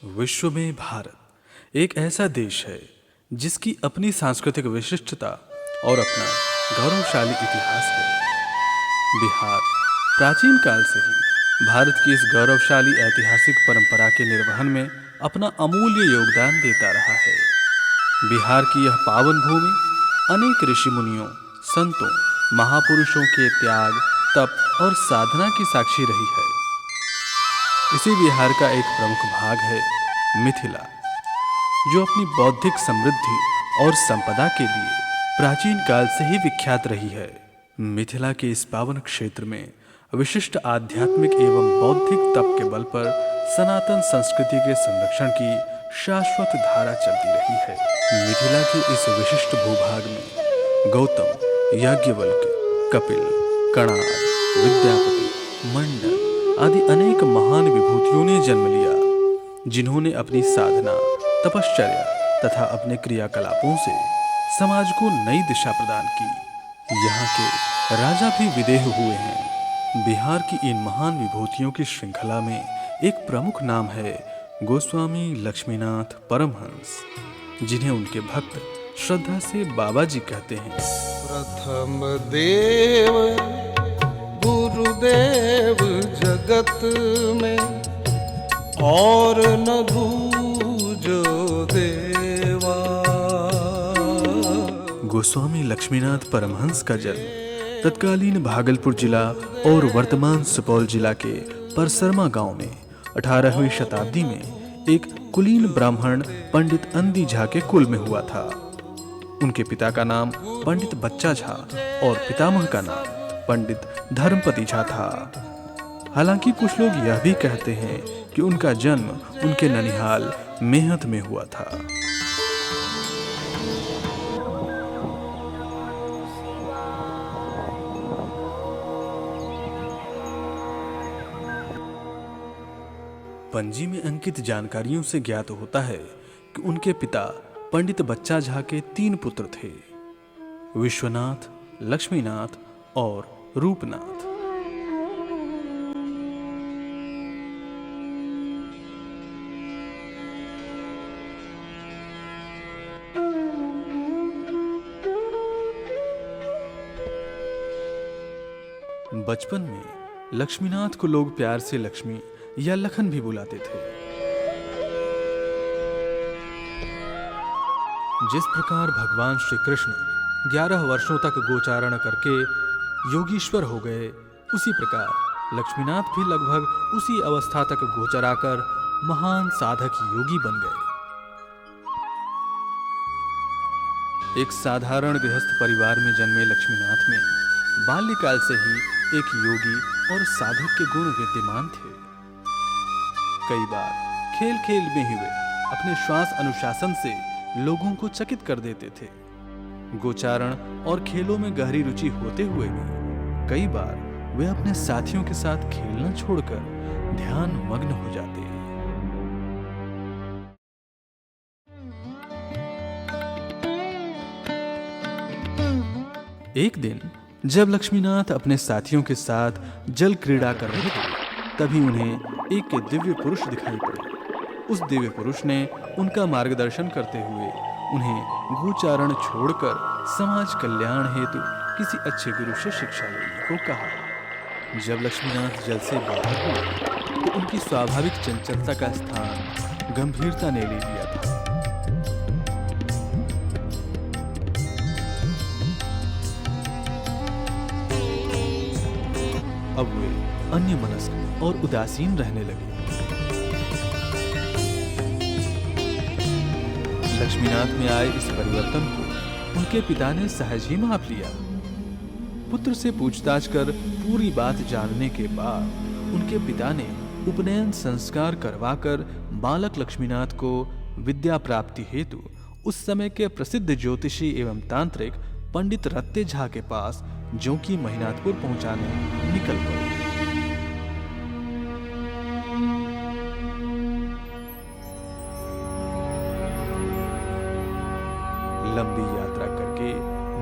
विश्व में भारत एक ऐसा देश है जिसकी अपनी सांस्कृतिक विशिष्टता और अपना गौरवशाली इतिहास है। बिहार प्राचीन काल से ही भारत की इस गौरवशाली ऐतिहासिक परंपरा के निर्वहन में अपना अमूल्य योगदान देता रहा है। बिहार की यह पावन भूमि अनेक ऋषि मुनियों, संतों, महापुरुषों के त्याग, तप और साधना की साक्षी रही है। इसी बिहार का एक प्रमुख भाग है मिथिला, जो अपनी बौद्धिक समृद्धि और संपदा के लिए प्राचीन काल से ही विख्यात रही है। मिथिला के इस पावन क्षेत्र में विशिष्ट आध्यात्मिक एवं बौद्धिक तप के बल पर सनातन संस्कृति के संरक्षण की शाश्वत धारा चलती रही है। मिथिला के इस विशिष्ट भूभाग में गौतम, याज्ञवल्क्य, कपिल, कणाद, विद्यापति, मंडन आदि अनेक महान विभूतियों ने जन्म लिया, जिन्होंने अपनी साधना, तपश्चर्या तथा अपने क्रियाकलापों से समाज को नई दिशा प्रदान की। यहाँ के राजा भी विदेह हुए हैं। बिहार की इन महान विभूतियों की श्रृंखला में एक प्रमुख नाम है गोस्वामी लक्ष्मीनाथ परमहंस, जिन्हें उनके भक्त श्रद्धा से बाबा जी कहते हैं। प्रथम देव गुरुदेव जगत में और न दूजो देवा। गोस्वामी लक्ष्मीनाथ परमहंस का जन्म तत्कालीन भागलपुर जिला और वर्तमान सुपौल जिला के परसरमा गांव में 18वीं शताब्दी में एक कुलीन ब्राह्मण पंडित अंदी झा के कुल में हुआ था। उनके पिता का नाम पंडित बच्चा झा और पितामह का नाम पंडित धर्मपति झा था। हालांकि कुछ लोग यह भी कहते हैं कि उनका जन्म उनके ननिहाल मेहत में हुआ था। पंजी में अंकित जानकारियों से ज्ञात होता है कि उनके पिता पंडित बच्चा झा के 3 पुत्र थे, विश्वनाथ, लक्ष्मीनाथ और रूपनाथ। बचपन में लक्ष्मीनाथ को लोग प्यार से लक्ष्मी या लखन भी बुलाते थे। जिस प्रकार भगवान श्री कृष्ण 11 वर्षों तक गोचारण करके योगीश्वर हो गए, उसी प्रकार लक्ष्मीनाथ भी लगभग उसी अवस्था तक गोचरा कर महान साधक योगी बन गए। एक साधारण गृहस्थ परिवार में जन्मे लक्ष्मीनाथ में बाल्यकाल से ही एक योगी और साधक के गुण विद्यमान थे। कई बार खेल खेल में ही वे अपने श्वास अनुशासन से लोगों को चकित कर देते थे। गोचारण और खेलों में गहरी रुचि होते हुए भी कई बार वे अपने साथियों के साथ खेलना छोड़कर ध्यान मग्न हो जाते। एक दिन जब लक्ष्मीनाथ अपने साथियों के साथ जल क्रीड़ा कर रहे थे, तभी उन्हें एक दिव्य पुरुष दिखाई पड़े। उस दिव्य पुरुष ने उनका मार्गदर्शन करते हुए उन्हें गोचारण छोड़कर समाज कल्याण हेतु किसी अच्छे गुरु से शिक्षा लेने को कहा। जब लक्ष्मीनाथ जल से बाहर हुए तो उनकी स्वाभाविक चंचलता का स्थान गंभीरता ने ले लिया था। अब वे अन्यमनस्क और उदासीन रहने लगे। लक्ष्मीनाथ में आए इस परिवर्तन को उनके पिता ने सहज ही माप लिया। पुत्र से पूछताछ कर पूरी बात जानने के बाद उनके पिता ने उपनयन संस्कार करवाकर बालक लक्ष्मीनाथ को विद्या प्राप्ति हेतु उस समय के प्रसिद्ध ज्योतिषी एवं तांत्रिक पंडित रत्ते झा के पास जो कि महिनाथपुर पहुंचाने निकल पड़े। लंबी यात्रा करके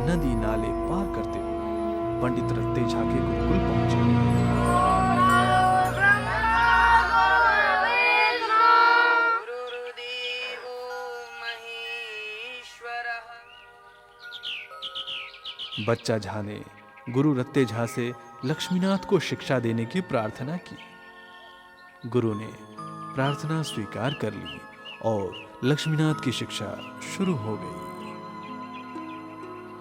नदी नाले पार करते हुए पंडित रत्ते झा के गुरुकुल पहुंचे। बच्चा झा ने गुरु रत्ते झा से लक्ष्मीनाथ को शिक्षा देने की प्रार्थना की। गुरु ने प्रार्थना स्वीकार कर ली और लक्ष्मीनाथ की शिक्षा शुरू हो गई।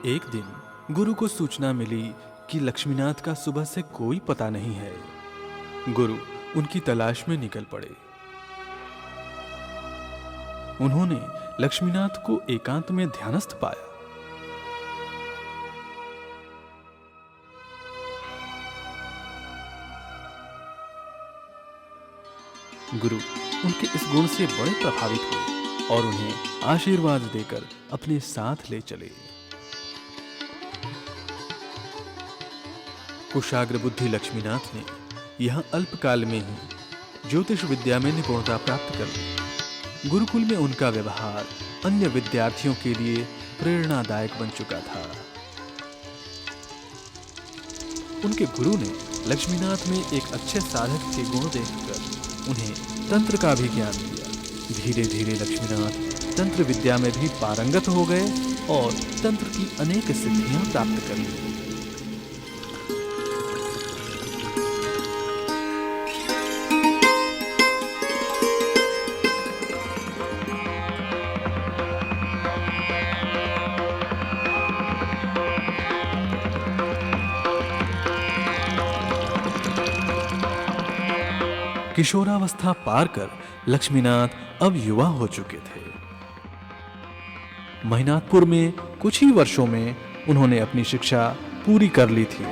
एक दिन गुरु को सूचना मिली कि लक्ष्मीनाथ का सुबह से कोई पता नहीं है। गुरु उनकी तलाश में निकल पड़े। उन्होंने लक्ष्मीनाथ को एकांत में ध्यानस्थ पाया। गुरु उनके इस गुण से बड़े प्रभावित हुए और उन्हें आशीर्वाद देकर अपने साथ ले चले। कुशाग्र बुद्धि लक्ष्मीनाथ ने यहां अल्पकाल में ही ज्योतिष विद्या में निपुणता प्राप्त कर ली। गुरुकुल में उनका व्यवहार अन्य विद्यार्थियों के लिए प्रेरणादायक बन चुका था। उनके गुरु ने लक्ष्मीनाथ में एक अच्छे साधक के गुण देखकर उन्हें तंत्र का भी ज्ञान दिया। धीरे धीरे लक्ष्मीनाथ तंत्र विद्या में भी पारंगत हो गए और तंत्र की अनेक सिद्धियां प्राप्त कर ली। किशोरावस्था पार कर लक्ष्मीनाथ अब युवा हो चुके थे। महिनाथपुर में कुछ ही वर्षों में उन्होंने अपनी शिक्षा पूरी कर ली थी।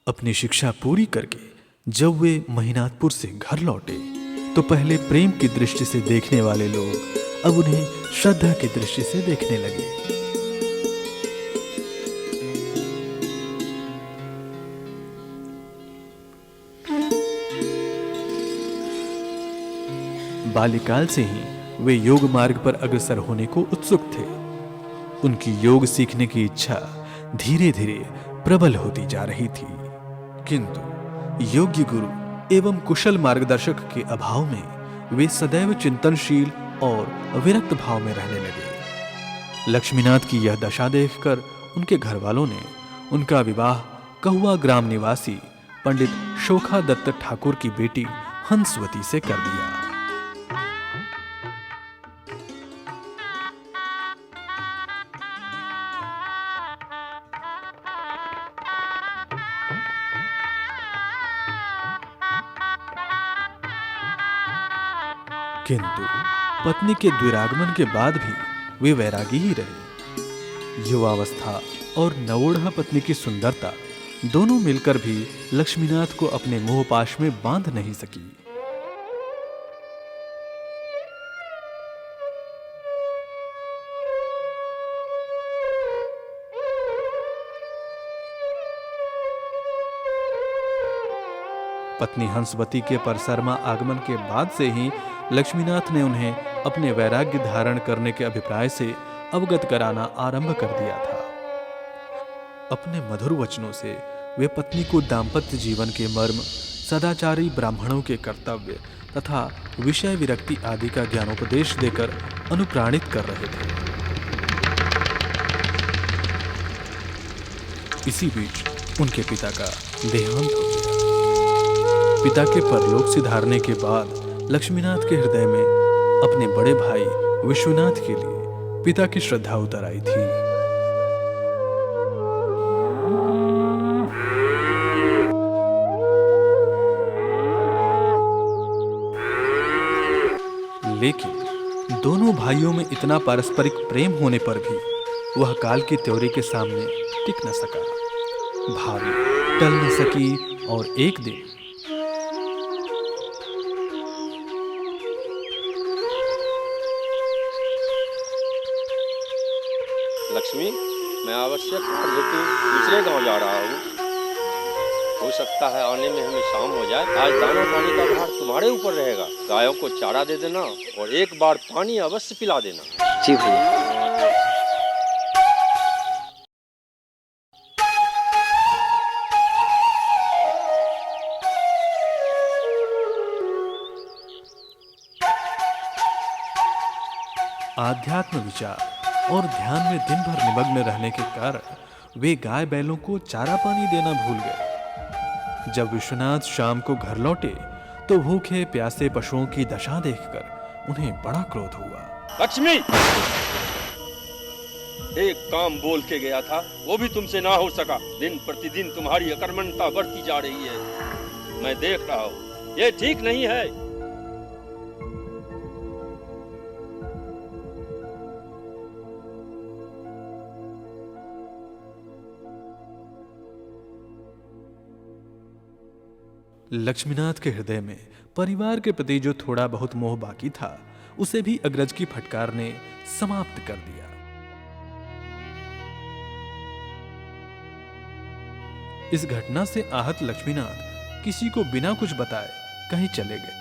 अपनी शिक्षा पूरी करके जब वे महिनाथपुर से घर लौटे तो पहले प्रेम की दृष्टि से देखने वाले लोग अब उन्हें श्रद्धा की दृष्टि से देखने लगे। बाल्यकाल से ही वे योग मार्ग पर अग्रसर होने को उत्सुक थे। उनकी योग सीखने की इच्छा धीरे धीरे प्रबल होती जा रही थी, किंतु योग्य गुरु एवं कुशल मार्गदर्शक के अभाव में वे सदैव चिंतनशील और विरक्त भाव में रहने लगे। लक्ष्मीनाथ की यह दशा देखकर उनके घर वालों ने उनका विवाह कहुआ ग्राम निवासी पंडित शोखा दत्त ठाकुर की बेटी हंसवती से कर दिया। किंतु पत्नी के द्विरागमन के बाद भी वे वैरागी ही रहे। युवावस्था और नवोढ़ा पत्नी की सुंदरता दोनों मिलकर भी लक्ष्मीनाथ को अपने मोहपाश में बांध नहीं सकी। पत्नी हंसवती के परसरमा आगमन के बाद से ही लक्ष्मीनाथ ने उन्हें अपने वैराग्य धारण करने के अभिप्राय से अवगत कराना आरंभ कर दिया था। अपने मधुर वचनों से वे पत्नी को दाम्पत्य जीवन के मर्म, सदाचारी ब्राह्मणों के कर्तव्य तथा विषय विरक्ति आदि का ज्ञानोपदेश देकर अनुप्राणित कर रहे थे। इसी बीच उनके पिता का देहांत हो गया। पिता के परलोक सिधारने के बाद लक्ष्मीनाथ के हृदय में अपने बड़े भाई विश्वनाथ के लिए पिता की श्रद्धा उतर आई थी। लेकिन दोनों भाइयों में इतना पारस्परिक प्रेम होने पर भी वह काल की त्योरी के सामने टिक न सका। भावी टल न सकी और एक दिन लक्ष्मी, मैं आवश्यक हेतु दूसरे गांव जा रहा हूँ। हो सकता है आने में हमें शाम हो जाए। आज दाना पानी का भार तुम्हारे ऊपर रहेगा। गायों को चारा दे देना और एक बार पानी अवश्य पिला देना। जी भैया। आध्यात्म विचार और ध्यान में दिन भर निमग्न रहने के कारण वे गाय बैलों को चारा पानी देना भूल गए। जब विश्वनाथ शाम को घर लौटे तो भूखे प्यासे पशुओं की दशा देखकर उन्हें बड़ा क्रोध हुआ। लक्ष्मी, एक काम बोल के गया था, वो भी तुमसे ना हो सका। दिन प्रतिदिन तुम्हारी अकर्मण्यता बढ़ती जा रही है। मैं देख रहा हूँ, ये ठीक नहीं है। लक्ष्मीनाथ के हृदय में परिवार के प्रति जो थोड़ा बहुत मोह बाकी था, उसे भी अग्रज की फटकार ने समाप्त कर दिया। इस घटना से आहत लक्ष्मीनाथ किसी को बिना कुछ बताए कहीं चले गए।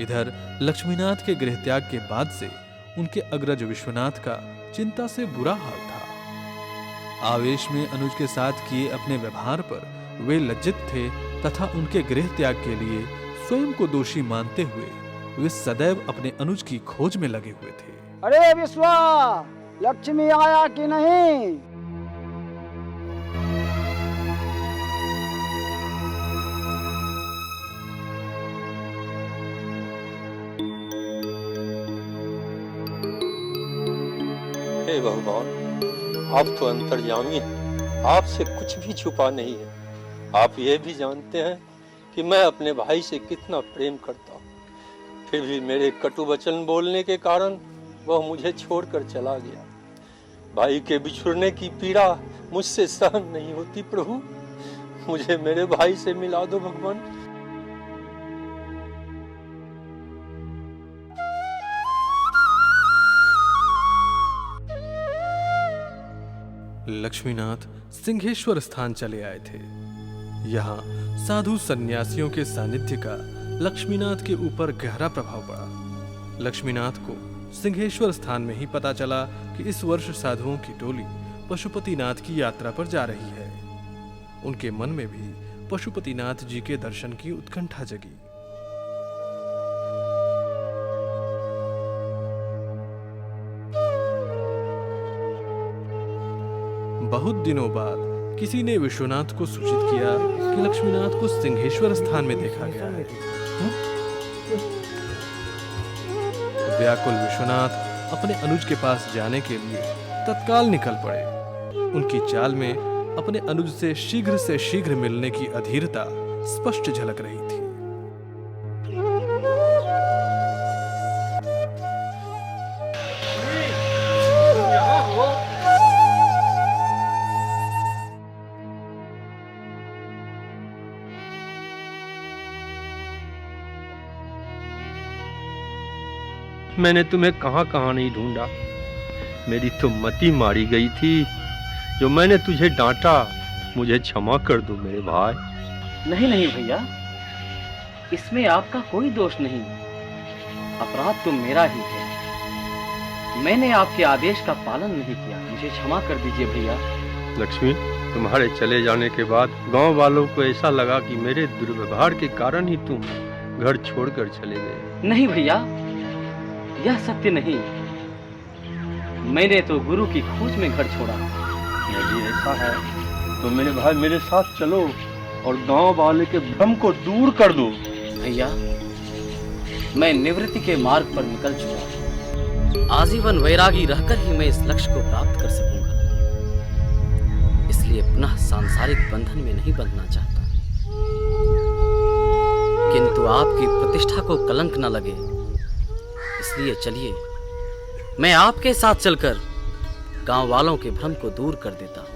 इधर लक्ष्मीनाथ के गृहत्याग के बाद से उनके अग्रज विश्वनाथ का चिंता से बुरा हाल था। आवेश में अनुज के साथ किए अपने व्यवहार पर वे लज्जित थे तथा उनके गृह त्याग के लिए स्वयं को दोषी मानते हुए वे सदैव अपने अनुज की खोज में लगे हुए थे। अरे विश्वा, लक्ष्मी आया कि नहीं? हे भगवान, आप तो अंतर्यामी हैं। आपसे कुछ भी छुपा नहीं है। आप ये भी जानते हैं कि मैं अपने भाई से कितना प्रेम करता हूँ। फिर भी मेरे कटु वचन बोलने के कारण वह मुझे छोड़कर चला गया। भाई के बिछुड़ने की पीड़ा मुझसे सहन नहीं होती। प्रभु, मुझे मेरे भाई से मिला दो भगवान। लक्ष्मीनाथ सिंहेश्वर स्थान चले आए थे। यहाँ साधु सन्यासियों के सानिध्य का लक्ष्मीनाथ के ऊपर गहरा प्रभाव पड़ा। लक्ष्मीनाथ को सिंहेश्वर स्थान में ही पता चला कि इस वर्ष साधुओं की टोली पशुपतिनाथ की यात्रा पर जा रही है। उनके मन में भी पशुपतिनाथ जी के दर्शन की उत्कंठा जगी। बहुत दिनों बाद किसी ने विश्वनाथ को सूचित किया कि लक्ष्मीनाथ को सिंहेश्वर स्थान में देखा गया है। व्याकुल विश्वनाथ अपने अनुज के पास जाने के लिए तत्काल निकल पड़े। उनकी चाल में अपने अनुज से शीघ्र मिलने की अधीरता स्पष्ट झलक रही थी। मैंने तुम्हें कहां कहां नहीं ढूंढा। मेरी तो मति मारी गई थी। जो मैंने तुझे डांटा, मुझे क्षमा कर दो मेरे भाई। नहीं नहीं भैया, इसमें आपका कोई दोष नहीं। अपराध तो मेरा ही है। मैंने आपके आदेश का पालन नहीं किया, मुझे क्षमा कर दीजिए भैया। लक्ष्मी, तुम्हारे चले जाने के बाद गांव वालों को ऐसा लगा कि मेरे दुर्व्यवहार के कारण ही तुम घर छोड़कर चले गए। नहीं भैया, यह सत्य नहीं। मैंने तो गुरु की खोज में घर छोड़ा। यदि ऐसा है तो मेरे भाई मेरे साथ चलो और गांव वाले के भ्रम को दूर कर दो। भैया, मैं निवृत्ति के मार्ग पर निकल चुका हूँ। आजीवन वैरागी रहकर ही मैं इस लक्ष्य को प्राप्त कर सकूंगा। इसलिए पुनः सांसारिक बंधन में नहीं बंधना चाहता। किंतु आपकी प्रतिष्ठा को कलंक न लगे, इसलिए चलिए, मैं आपके साथ चलकर गांव वालों के भ्रम को दूर कर देता हूं।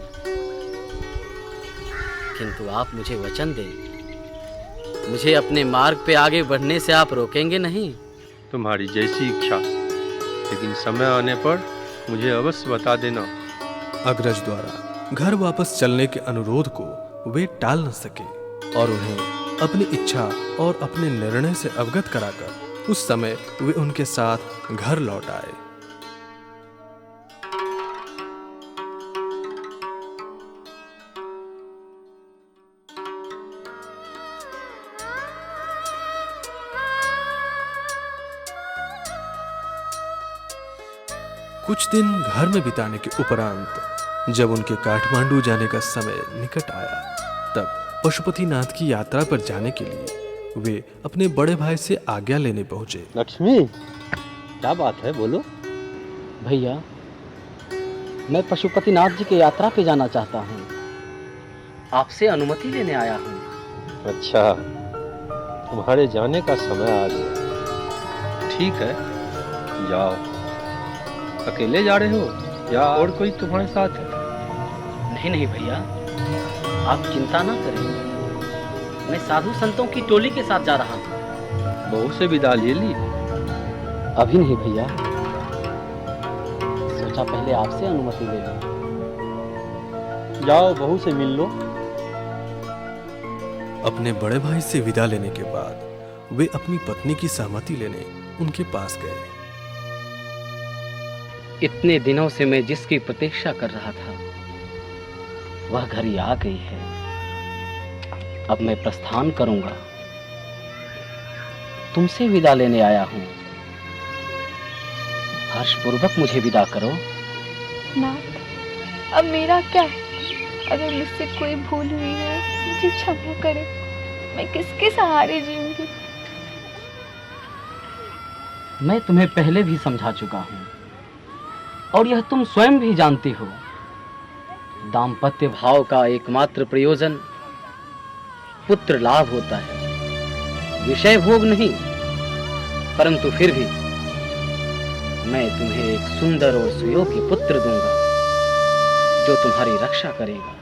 किंतु आप मुझे वचन दें, मुझे अपने मार्ग पे आगे बढ़ने से आप रोकेंगे नहीं? तुम्हारी जैसी इच्छा, लेकिन समय आने पर मुझे अवश्य बता देना। अग्रज द्वारा घर वापस चलने के अनुरोध को वे टाल न सके और उन्हें अपनी इच्छा और अपने निर्णय से अवगत कराकर उस समय वे उनके साथ घर लौट आए। कुछ दिन घर में बिताने के उपरांत जब उनके काठमांडू जाने का समय निकट आया, तब पशुपतिनाथ की यात्रा पर जाने के लिए वे अपने बड़े भाई से आज्ञा लेने पहुंचे। लक्ष्मी, क्या बात है, बोलो। भैया, मैं पशुपतिनाथ जी की यात्रा पे जाना चाहता हूँ। आपसे अनुमति लेने आया हूँ। अच्छा, तुम्हारे जाने का समय आ गया। ठीक है, जाओ। अकेले जा रहे हो या और कोई तुम्हारे साथ है? नहीं नहीं भैया, आप चिंता ना करें। मैं साधु संतों की टोली के साथ जा रहा हूँ। बहू से विदा ले ली? अभी नहीं भैया, सोचा पहले आपसे अनुमति ले लूं। जाओ, बहू से मिल लो। अपने बड़े भाई से विदा लेने के बाद वे अपनी पत्नी की सहमति लेने उनके पास गए। इतने दिनों से मैं जिसकी प्रतीक्षा कर रहा था, वह घड़ी आ गई है। अब मैं प्रस्थान करूंगा। तुमसे विदा लेने आया हूं। हर्षपूर्वक मुझे विदा करो। नाथ, अब मेरा क्या? अगर मुझसे कोई भूल हुई है, मुझे क्षमा करें। मैं किसके सहारे जीऊंगी? मैं तुम्हें पहले भी समझा चुका हूं और यह तुम स्वयं भी जानती हो। दाम्पत्य भाव का एकमात्र प्रयोजन पुत्र लाभ होता है, विषय भोग नहीं। परंतु फिर भी मैं तुम्हें एक सुंदर और सुयोग्य पुत्र दूंगा जो तुम्हारी रक्षा करेगा।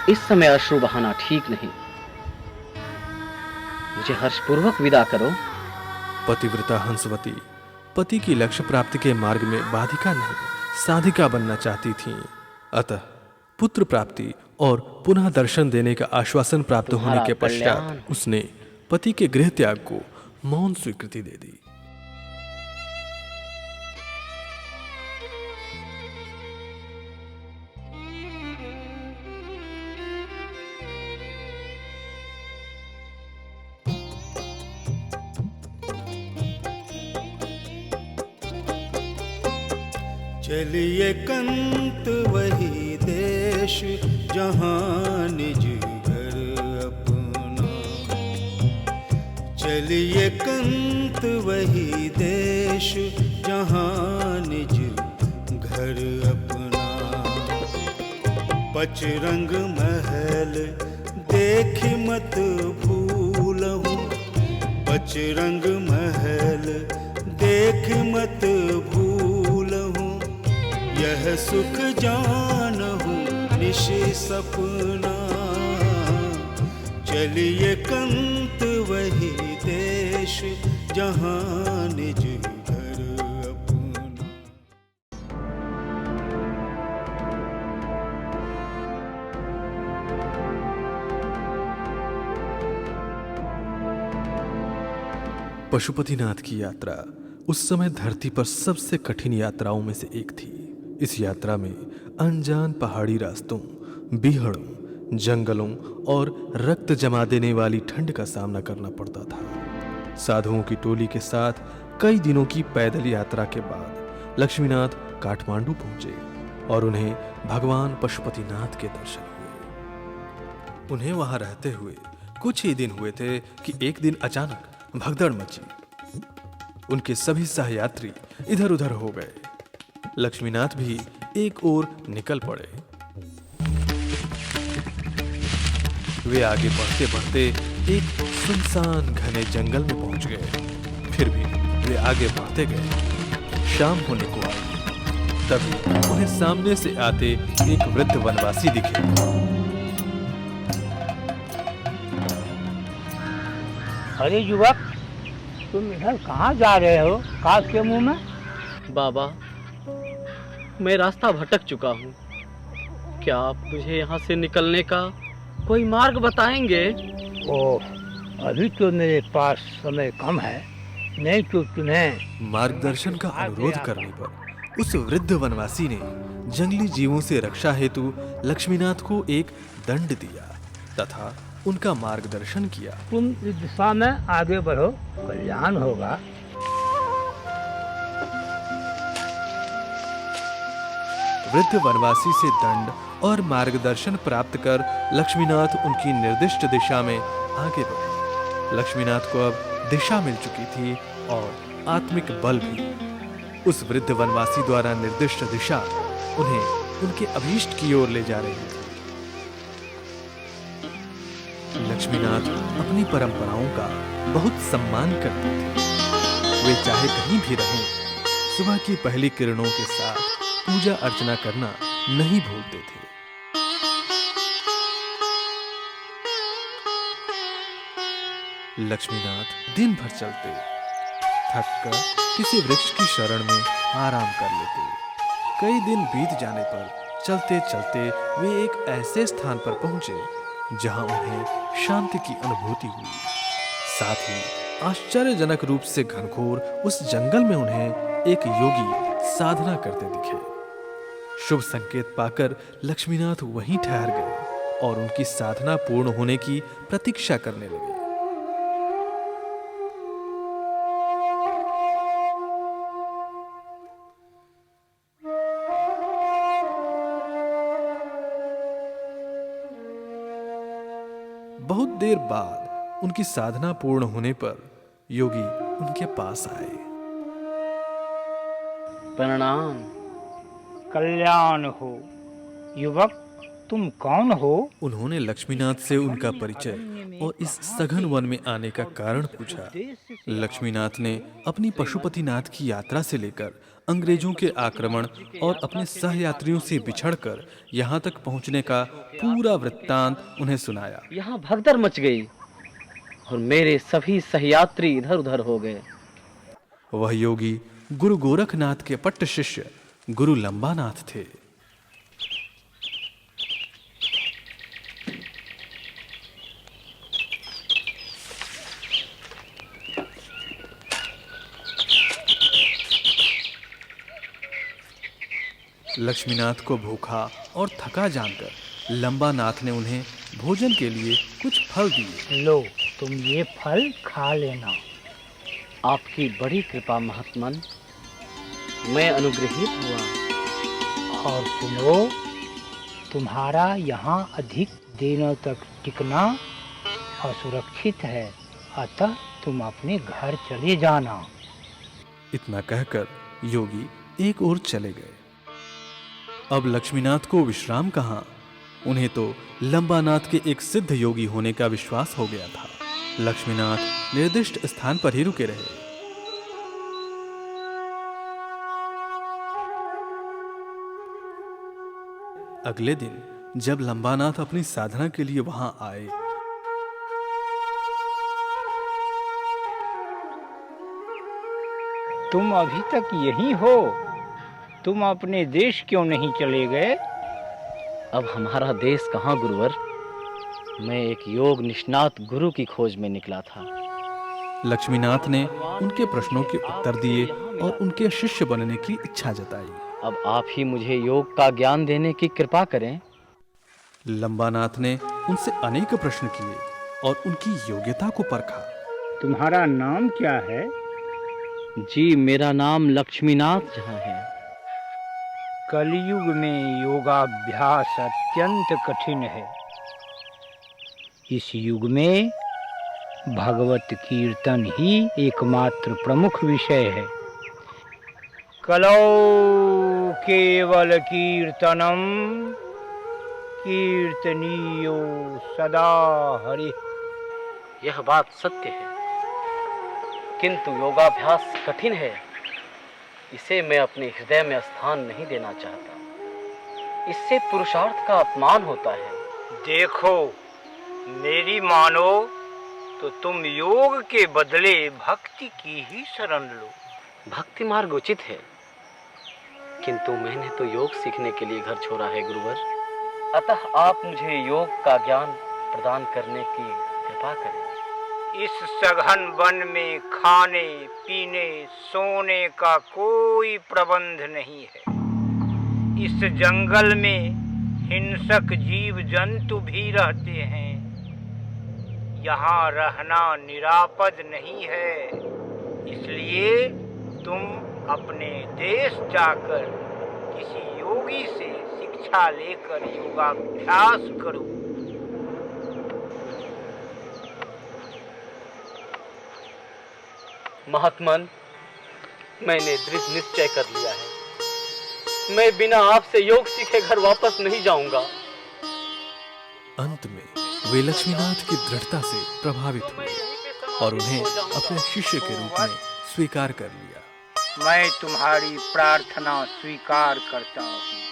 इस समय अश्रु बहाना ठीक नहीं। मुझे हर्षपूर्वक विदा करो। पतिव्रता हंसवती पति की लक्ष्य प्राप्ति के मार्ग में बाधिका नहीं, साधिका बनना चाहती थीं। अतः पुत्र प्राप्ति और पुनः दर्शन देने का आश्वासन प्राप्त होने के पश्चात उसने पति के गृह त्याग को मौन स्वीकृति दे दी। चलिए कंत वही देश जहाँ निज घर अपना। चलिए कंत वही देश जहाँ निज घर अपना। पचरंग महल देख मत भूलहूँ। पचरंग महल देख मत भूलहूँ। यह सुख जानहूँ निश सपना। चलिए कंत वही देश जहाँ निज घर अपना। पशुपतिनाथ की यात्रा उस समय धरती पर सबसे कठिन यात्राओं में से एक थी। इस यात्रा में अनजान पहाड़ी रास्तों, बीहड़ों, जंगलों और रक्त जमा देने वाली ठंड का सामना करना पड़ता था। साधुओं की टोली के साथ कई दिनों की पैदल यात्रा के बाद लक्ष्मीनाथ काठमांडू पहुंचे और उन्हें भगवान पशुपतिनाथ के दर्शन हुए। उन्हें वहां रहते हुए कुछ ही दिन हुए थे कि एक दिन अचानक भगदड़ मची। उनके सभी सहयात्री इधर उधर हो गए। लक्ष्मीनाथ भी एक ओर निकल पड़े। वे आगे बढ़ते बढ़ते एक सुनसान घने जंगल में पहुंच गए। फिर भी वे आगे बढ़ते गए। शाम होने को आई। तभी उन्हें सामने से आते एक वृद्ध वनवासी दिखे। अरे युवक, तुम इधर कहाँ जा रहे हो? काश के मुंह में? बाबा, मैं रास्ता भटक चुका हूँ। क्या आप मुझे यहाँ से निकलने का कोई मार्ग बताएंगे? ओह, अभी तो मेरे पास समय कम है, नहीं तो तुम्हें मार्गदर्शन का अनुरोध करने पर उस वृद्ध वनवासी ने जंगली जीवों से रक्षा हेतु लक्ष्मीनाथ को एक दंड दिया तथा उनका मार्गदर्शन किया। तुम इस दिशा में आगे बढ़ो, कल्याण होगा। वृद्ध वनवासी से दंड और मार्गदर्शन प्राप्त कर लक्ष्मीनाथ उनकी निर्दिष्ट दिशा में आगे बढ़े। लक्ष्मीनाथ को अब दिशा मिल चुकी थी और आत्मिक बल भी। उस वृद्ध वनवासी द्वारा निर्दिष्ट दिशा उन्हें उनके अभीष्ट की ओर ले जा रही थी। लक्ष्मीनाथ अपनी परंपराओं का बहुत सम्मान करते थे। वे चाहे कहीं भी रहें, सुबह की पहली किरणों के साथ पूजा अर्चना करना नहीं भूलते थे। लक्ष्मीनाथ दिन भर चलते, थक कर किसी वृक्ष की शरण में आराम कर लेते। कई दिन बीत जाने पर चलते चलते वे एक ऐसे स्थान पर पहुंचे जहां उन्हें शांति की अनुभूति हुई। साथ ही आश्चर्यजनक रूप से घनघोर उस जंगल में उन्हें एक योगी साधना करते दिखे। शुभ संकेत पाकर लक्ष्मीनाथ वहीं ठहर गए और उनकी साधना पूर्ण होने की प्रतीक्षा करने लगे। बहुत देर बाद उनकी साधना पूर्ण होने पर योगी उनके पास आए। प्रणाम। कल्याण हो। युवक, तुम कौन हो? उन्होंने लक्ष्मीनाथ से उनका परिचय और इस सघन वन में आने का कारण पूछा। लक्ष्मीनाथ ने अपनी पशुपतिनाथ की यात्रा से लेकर अंग्रेजों के आक्रमण और अपने सहयात्रियों से बिछड़कर यहाँ तक पहुँचने का पूरा वृत्तांत उन्हें सुनाया। यहाँ भगदड़ मच गई और मेरे सभी सहयात्री इधर उधर हो गए। वह योगी गुरु गोरखनाथ के पट्ट शिष्य गुरु लंबानाथ थे। लक्ष्मीनाथ को भूखा और थका जानकर लंबानाथ ने उन्हें भोजन के लिए कुछ फल दिए। लो, तुम ये फल खा लेना। आपकी बड़ी कृपा महात्मन, मैं अनुग्रहित हुआ। और सुनो, तुम्हारा यहाँ अधिक दिनों तक टिकना असुरक्षित है, अतः तुम अपने घर चले जाना। इतना कहकर योगी एक ओर चले गए। अब लक्ष्मीनाथ को विश्राम कहाँ? उन्हें तो लंबानाथ के एक सिद्ध योगी होने का विश्वास हो गया था। लक्ष्मीनाथ निर्दिष्ट स्थान पर ही रुके रहे। अगले दिन जब लंबानाथ अपनी साधना के लिए वहां आए, तुम अभी तक यहीं हो? तुम अपने देश क्यों नहीं चले गए? अब हमारा देश कहाँ गुरुवर, मैं एक योग निष्णात गुरु की खोज में निकला था। लक्ष्मीनाथ ने उनके प्रश्नों के उत्तर दिए और उनके शिष्य बनने की इच्छा जताई। अब आप ही मुझे योग का ज्ञान देने की कृपा करें। लंबानाथ ने उनसे अनेक प्रश्न किए और उनकी योग्यता को परखा। तुम्हारा नाम क्या है? जी, मेरा नाम लक्ष्मीनाथ झा है। कलयुग में योगाभ्यास अत्यंत कठिन है। इस युग में भगवत कीर्तन ही एकमात्र प्रमुख विषय है। कलौ केवल कीर्तनम कीर्तनीयो सदा हरि। यह बात सत्य है, किंतु योगाभ्यास कठिन है। इसे मैं अपने हृदय में स्थान नहीं देना चाहता। इससे पुरुषार्थ का अपमान होता है। देखो, मेरी मानो तो तुम योग के बदले भक्ति की ही शरण लो। भक्ति मार्ग उचित है, किंतु मैंने तो योग सीखने के लिए घर छोड़ा है गुरुवर। अतः आप मुझे योग का ज्ञान प्रदान करने की कृपा करें। इस सघन वन में खाने पीने सोने का कोई प्रबंध नहीं है। इस जंगल में हिंसक जीव जंतु भी रहते हैं। यहाँ रहना निरापद नहीं है। इसलिए तुम अपने देश जाकर किसी योगी से शिक्षा लेकर योगाभ्यास करो। महात्मन, मैंने दृढ़ निश्चय कर लिया है। मैं बिना आपसे योग सीखे घर वापस नहीं जाऊंगा। अंत में वे लक्ष्मीनाथ की दृढ़ता से प्रभावित हुए और उन्हें अपने शिष्य के रूप में स्वीकार कर लिया। मैं तुम्हारी प्रार्थना स्वीकार करता हूँ।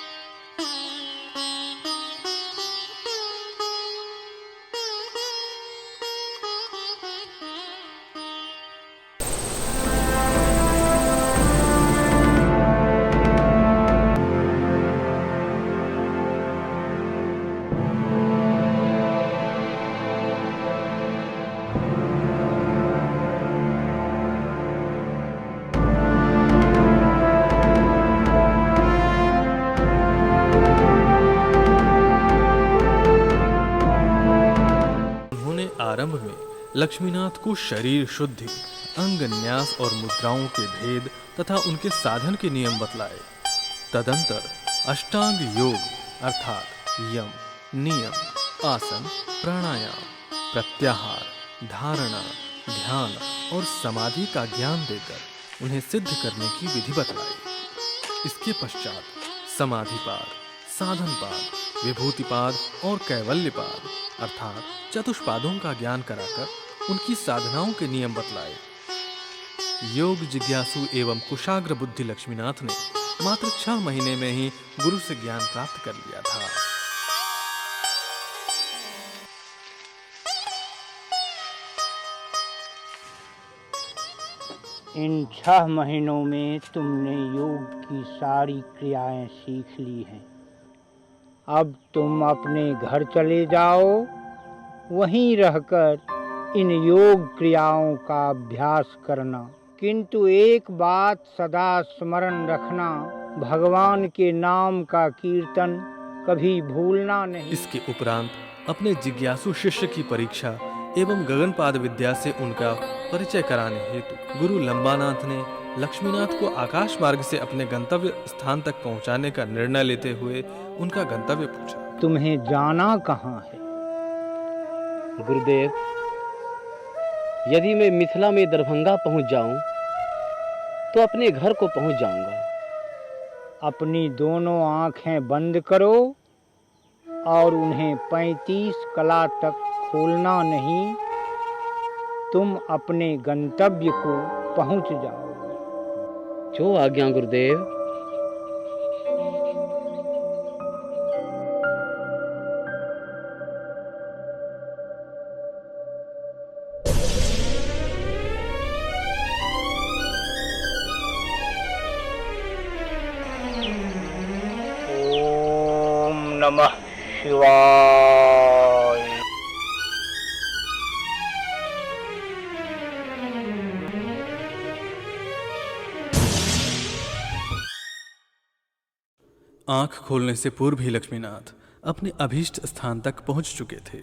आरंभ में लक्ष्मीनाथ को शरीर शुद्धि, अंग न्यास और मुद्राओं के भेद तथा उनके साधन के नियम बतलाए। तदंतर अष्टांग योग अर्थात यम, नियम, आसन, प्राणायाम, प्रत्याहार, धारणा, ध्यान और समाधि का ज्ञान देकर उन्हें सिद्ध करने की विधि बतलाई। इसके पश्चात समाधिपाद, साधनपाद, विभूतिपाद और कैवल्यपाद अर्थात चतुष्पादों का ज्ञान कराकर उनकी साधनाओं के नियम बतलाए। योग जिज्ञासु एवं कुशाग्र बुद्धि लक्ष्मीनाथ ने मात्र 6 महीने में ही गुरु से ज्ञान प्राप्त कर लिया था। इन 6 महीनों में तुमने योग की सारी क्रियाएं सीख ली हैं। अब तुम अपने घर चले जाओ। वहीं रहकर इन योग क्रियाओं का अभ्यास करना। किंतु एक बात सदा स्मरण रखना, भगवान के नाम का कीर्तन कभी भूलना नहीं। इसके उपरांत अपने जिज्ञासु शिष्य की परीक्षा एवं गगनपाद विद्या से उनका परिचय कराने हेतु गुरु लंबानाथ ने लक्ष्मीनाथ को आकाश मार्ग से अपने गंतव्य स्थान तक पहुंचाने का निर्णय लेते हुए उनका गंतव्य पूछा। तुम्हें जाना कहाँ है? गुरुदेव, यदि मैं मिथिला में दरभंगा पहुंच जाऊं तो अपने घर को पहुंच जाऊंगा। अपनी दोनों आंखें बंद करो और उन्हें 35 कला तक खोलना नहीं। तुम अपने गंतव्य को पहुंच जाओ। जो आज्ञा गुरुदेव। ओम नमः शिवाय। आंख खोलने से पूर्व ही लक्ष्मीनाथ अपने अभीष्ट स्थान तक पहुंच चुके थे।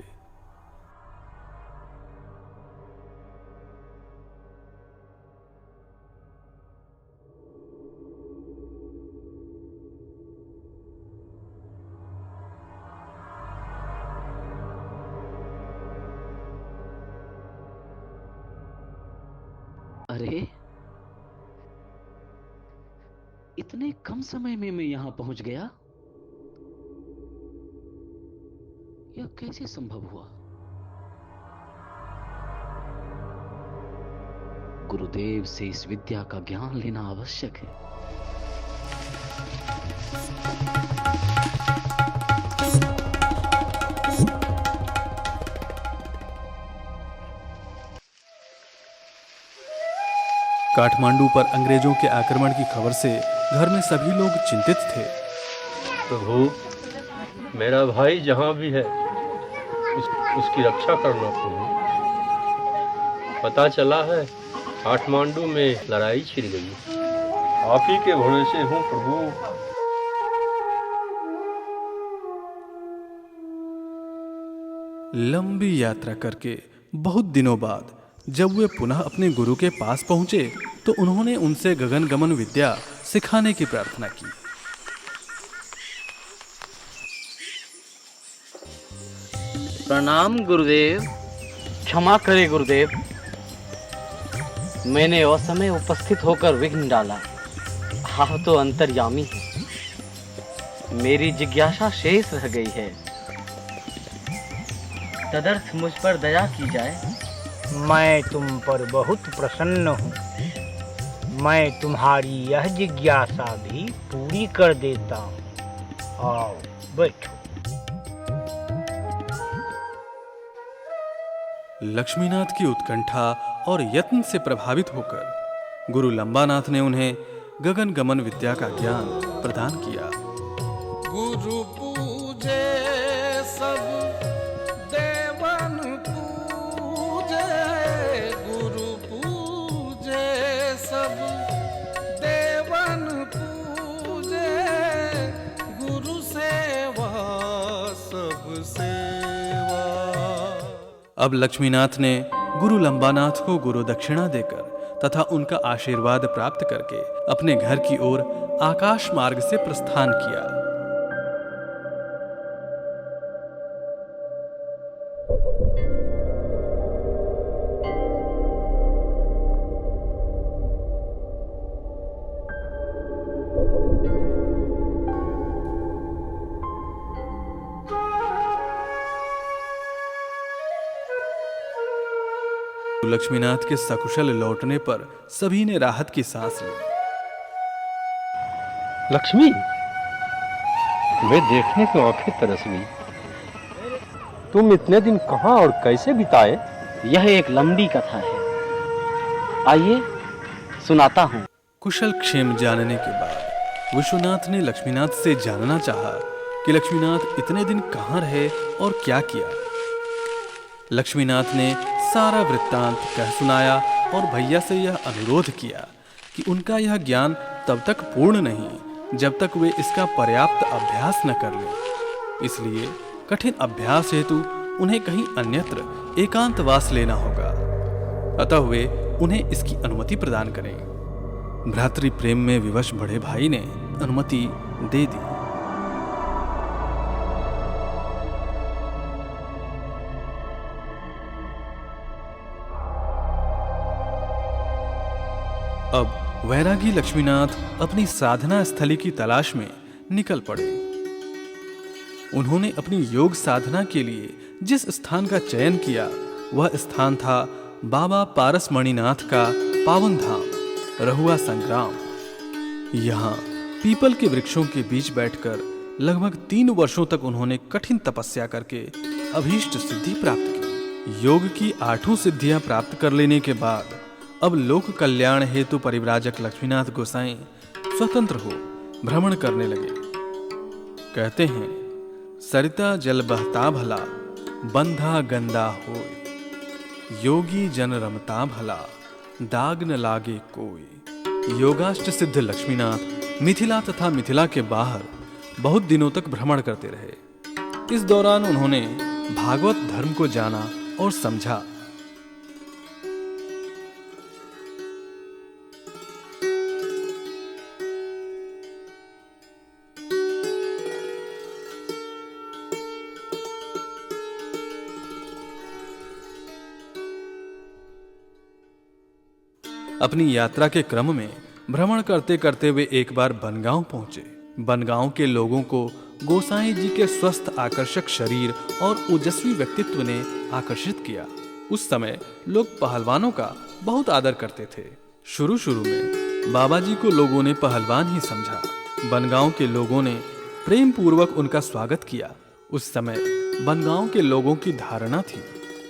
अरे, इतने कम समय में मैं यहां पहुंच गया? यह कैसे संभव हुआ? गुरुदेव से इस विद्या का ज्ञान लेना आवश्यक है। काठमांडू पर अंग्रेजों के आक्रमण की खबर से घर में सभी लोग चिंतित थे। प्रभु, मेरा भाई जहाँ भी है उसकी रक्षा करना प्रभु। पता चला है काठमांडू में लड़ाई छिड़ गई। आप ही के भरोसे हूँ प्रभु। लंबी यात्रा करके बहुत दिनों बाद जब वे पुनः अपने गुरु के पास पहुंचे तो उन्होंने उनसे गगन गमन विद्या सिखाने की प्रार्थना की। प्रणाम गुरुदेव। क्षमा करे गुरुदेव, मैंने असमय उपस्थित होकर विघ्न डाला। आप तो अंतर्यामी हैं। मेरी जिज्ञासा शेष रह गई है। तदर्थ मुझ पर दया की जाए। मैं तुम पर बहुत प्रसन्न हूँ। मैं तुम्हारी यह जिज्ञासा भी पूरी कर देता हूँ। आओ बैठो। लक्ष्मीनाथ की उत्कंठा और यत्न से प्रभावित होकर गुरु लंबानाथ ने उन्हें गगन गमन विद्या का ज्ञान प्रदान किया। गुरु पूजे सब देवन पूजे, गुरु पूजे सब देवन पूजे, गुरु सेवा सब सेवा। अब लक्ष्मीनाथ ने गुरु लंबानाथ को गुरु दक्षिणा देकर तथा उनका आशीर्वाद प्राप्त करके अपने घर की ओर आकाश मार्ग से प्रस्थान किया। लक्ष्मीनाथ के सकुशल लौटने पर सभी ने राहत की सांस ली। लक्ष्मी, तुम्हें देखने को आंखें तरस गई। तुम इतने दिन कहाँ और कैसे बिताए? यह एक लंबी कथा है, आइए सुनाता हूँ। कुशल क्षेम जानने के बाद विश्वनाथ ने लक्ष्मीनाथ से जानना चाहा कि लक्ष्मीनाथ इतने दिन कहाँ रहे और क्या किया। लक्ष्मीनाथ ने सारा वृत्तांत कह सुनाया और भैया से यह अनुरोध किया कि उनका यह ज्ञान तब तक पूर्ण नहीं जब तक वे इसका पर्याप्त अभ्यास न कर लें। इसलिए कठिन अभ्यास हेतु उन्हें कहीं अन्यत्र एकांतवास लेना होगा। अतः वे उन्हें इसकी अनुमति प्रदान करें। भ्रातृ प्रेम में विवश बड़े भाई ने अनुमति दे दी। अब वैरागी लक्ष्मीनाथ अपनी साधना स्थली की तलाश में निकल पड़े। उन्होंने अपनी योग साधना के लिए जिस स्थान का चयन किया वह स्थान था बाबा पारस मणिनाथ का पावन धाम रहुआ संग्राम। यहाँ पीपल के वृक्षों के बीच बैठकर लगभग 3 वर्षों तक उन्होंने कठिन तपस्या करके अभीष्ट सिद्धि प्राप्त की। योग की 8 सिद्धियां प्राप्त कर लेने के बाद अब लोक कल्याण हेतु परिव्राजक लक्ष्मीनाथ गोसाई स्वतंत्र हो भ्रमण करने लगे। कहते हैं, सरिता जल बहता भला बंधा गंदा होय, योगी जन रमता भला दाग न लागे कोई। योगाष्ट सिद्ध लक्ष्मीनाथ मिथिला तथा मिथिला के बाहर बहुत दिनों तक भ्रमण करते रहे। इस दौरान उन्होंने भागवत धर्म को जाना और समझा। अपनी यात्रा के क्रम में भ्रमण करते करते वे एक बार बनगांव पहुंचे। बनगांव के लोगों को गोसाई जी के स्वस्थ आकर्षक शरीर और ओजस्वी व्यक्तित्व ने आकर्षित किया। उस समय लोग पहलवानों का बहुत आदर करते थे। शुरू में बाबा जी को लोगों ने पहलवान ही समझा। बनगांव के लोगों ने प्रेम पूर्वक उनका स्वागत किया। उस समय बनगांव के लोगों की धारणा थी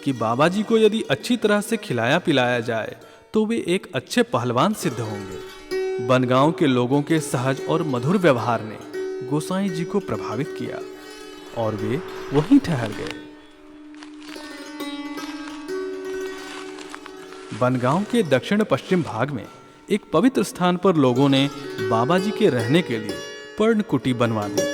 कि बाबा जी को यदि अच्छी तरह से खिलाया पिलाया जाए तो वे एक अच्छे पहलवान सिद्ध होंगे। बनगांव के लोगों के सहज और मधुर व्यवहार ने गोसाई जी को प्रभावित किया और वे वहीं ठहर गए। बनगांव के दक्षिण पश्चिम भाग में एक पवित्र स्थान पर लोगों ने बाबा जी के रहने के लिए पर्णकुटी बनवा दी।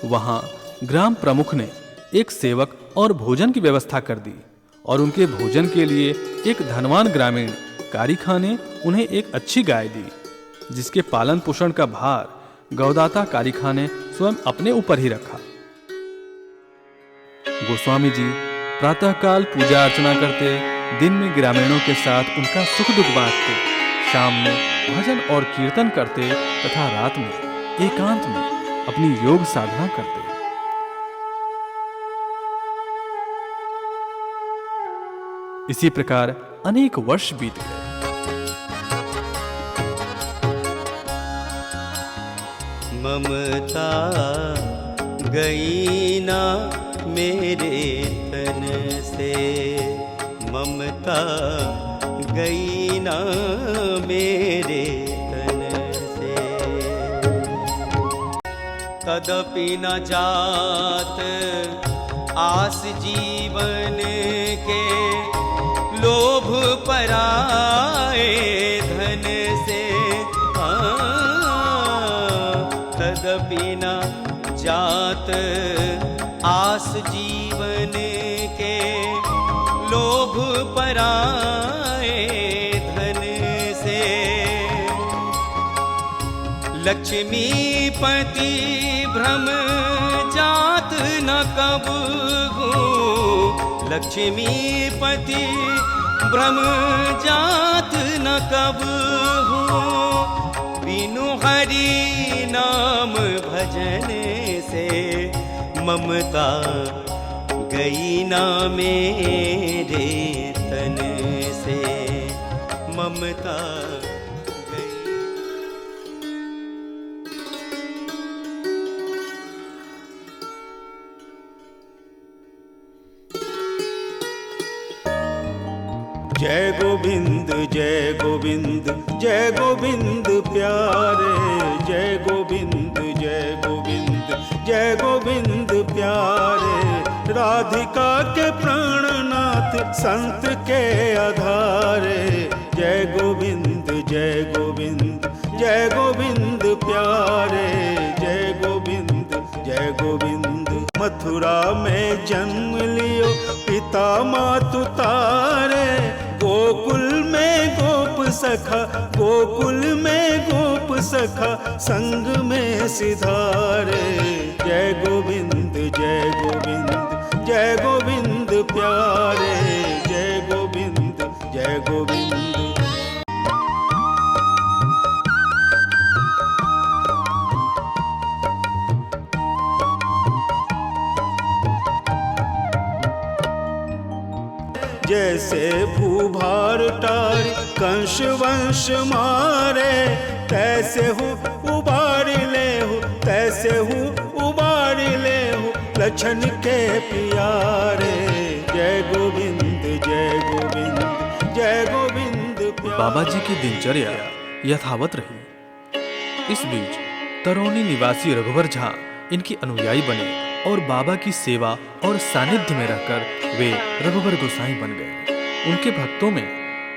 वहां ग्राम प्रमुख ने एक सेवक और भोजन की व्यवस्था कर दी और उनके भोजन के लिए एक धनवान ग्रामीण कारीखा ने उन्हें एक अच्छी गाय दी, जिसके पालन पोषण का भार गौदाता कारीखा ने स्वयं अपने ऊपर ही रखा। गोस्वामी जी प्रातःकाल पूजा अर्चना करते, दिन में ग्रामीणों के साथ उनका सुख दुख बांटते, शाम में भजन और कीर्तन करते तथा रात में एकांत में अपनी योग साधना करते। इसी प्रकार अनेक वर्ष बीत गए। ममता गई ना मेरे तन से, ममता गई ना मेरे तन से, कदपि न जात आस जीवन के, लोभ पराए धन से, कदपि न जात आस जीवन के, लोभ पराए धन से, लक्ष्मीपति भ्रम जात न कब हूँ, लक्ष्मीपति भ्रम जात न कब हूँ, बिनु हरि नाम भजन से, ममता गई ना मेरे तन से, ममता गई। जय गोविंद जय गोविंद जय गोविंद प्यारे, जय गोविंद जय गोविंद जय गोविंद प्यारे, राधिका के प्राणनाथ संत के आधारे, जय गोविंद जय गोविंद जय गोविंद प्यारे, जय गोविंद जय गोविंद। मथुरा में जन्म लियो पिता मातु तारे, गोकुल में गोप सखा, गोकुल में गोप सखा, संग में सिधारे, जय गोविंद जय गोविंद जय गोविंद प्यारे, जय गोविंद जय गोविंद। जैसे भूभार टारी कंस वंश मारे, तैसे हूँ उबार ले हो, तैसे हूँ उबार ले हो, लछन के प्यारे, जय गोविंद जय गोविंद जय गोविंद प्यारे। बाबा जी की दिनचर्या यथावत रही। इस बीच तरौनी निवासी रघुवर झा इनकी अनुयायी बने और बाबा की सेवा और सानिध्य में रहकर वे रघुवर गोसाई बन गए। उनके भक्तों में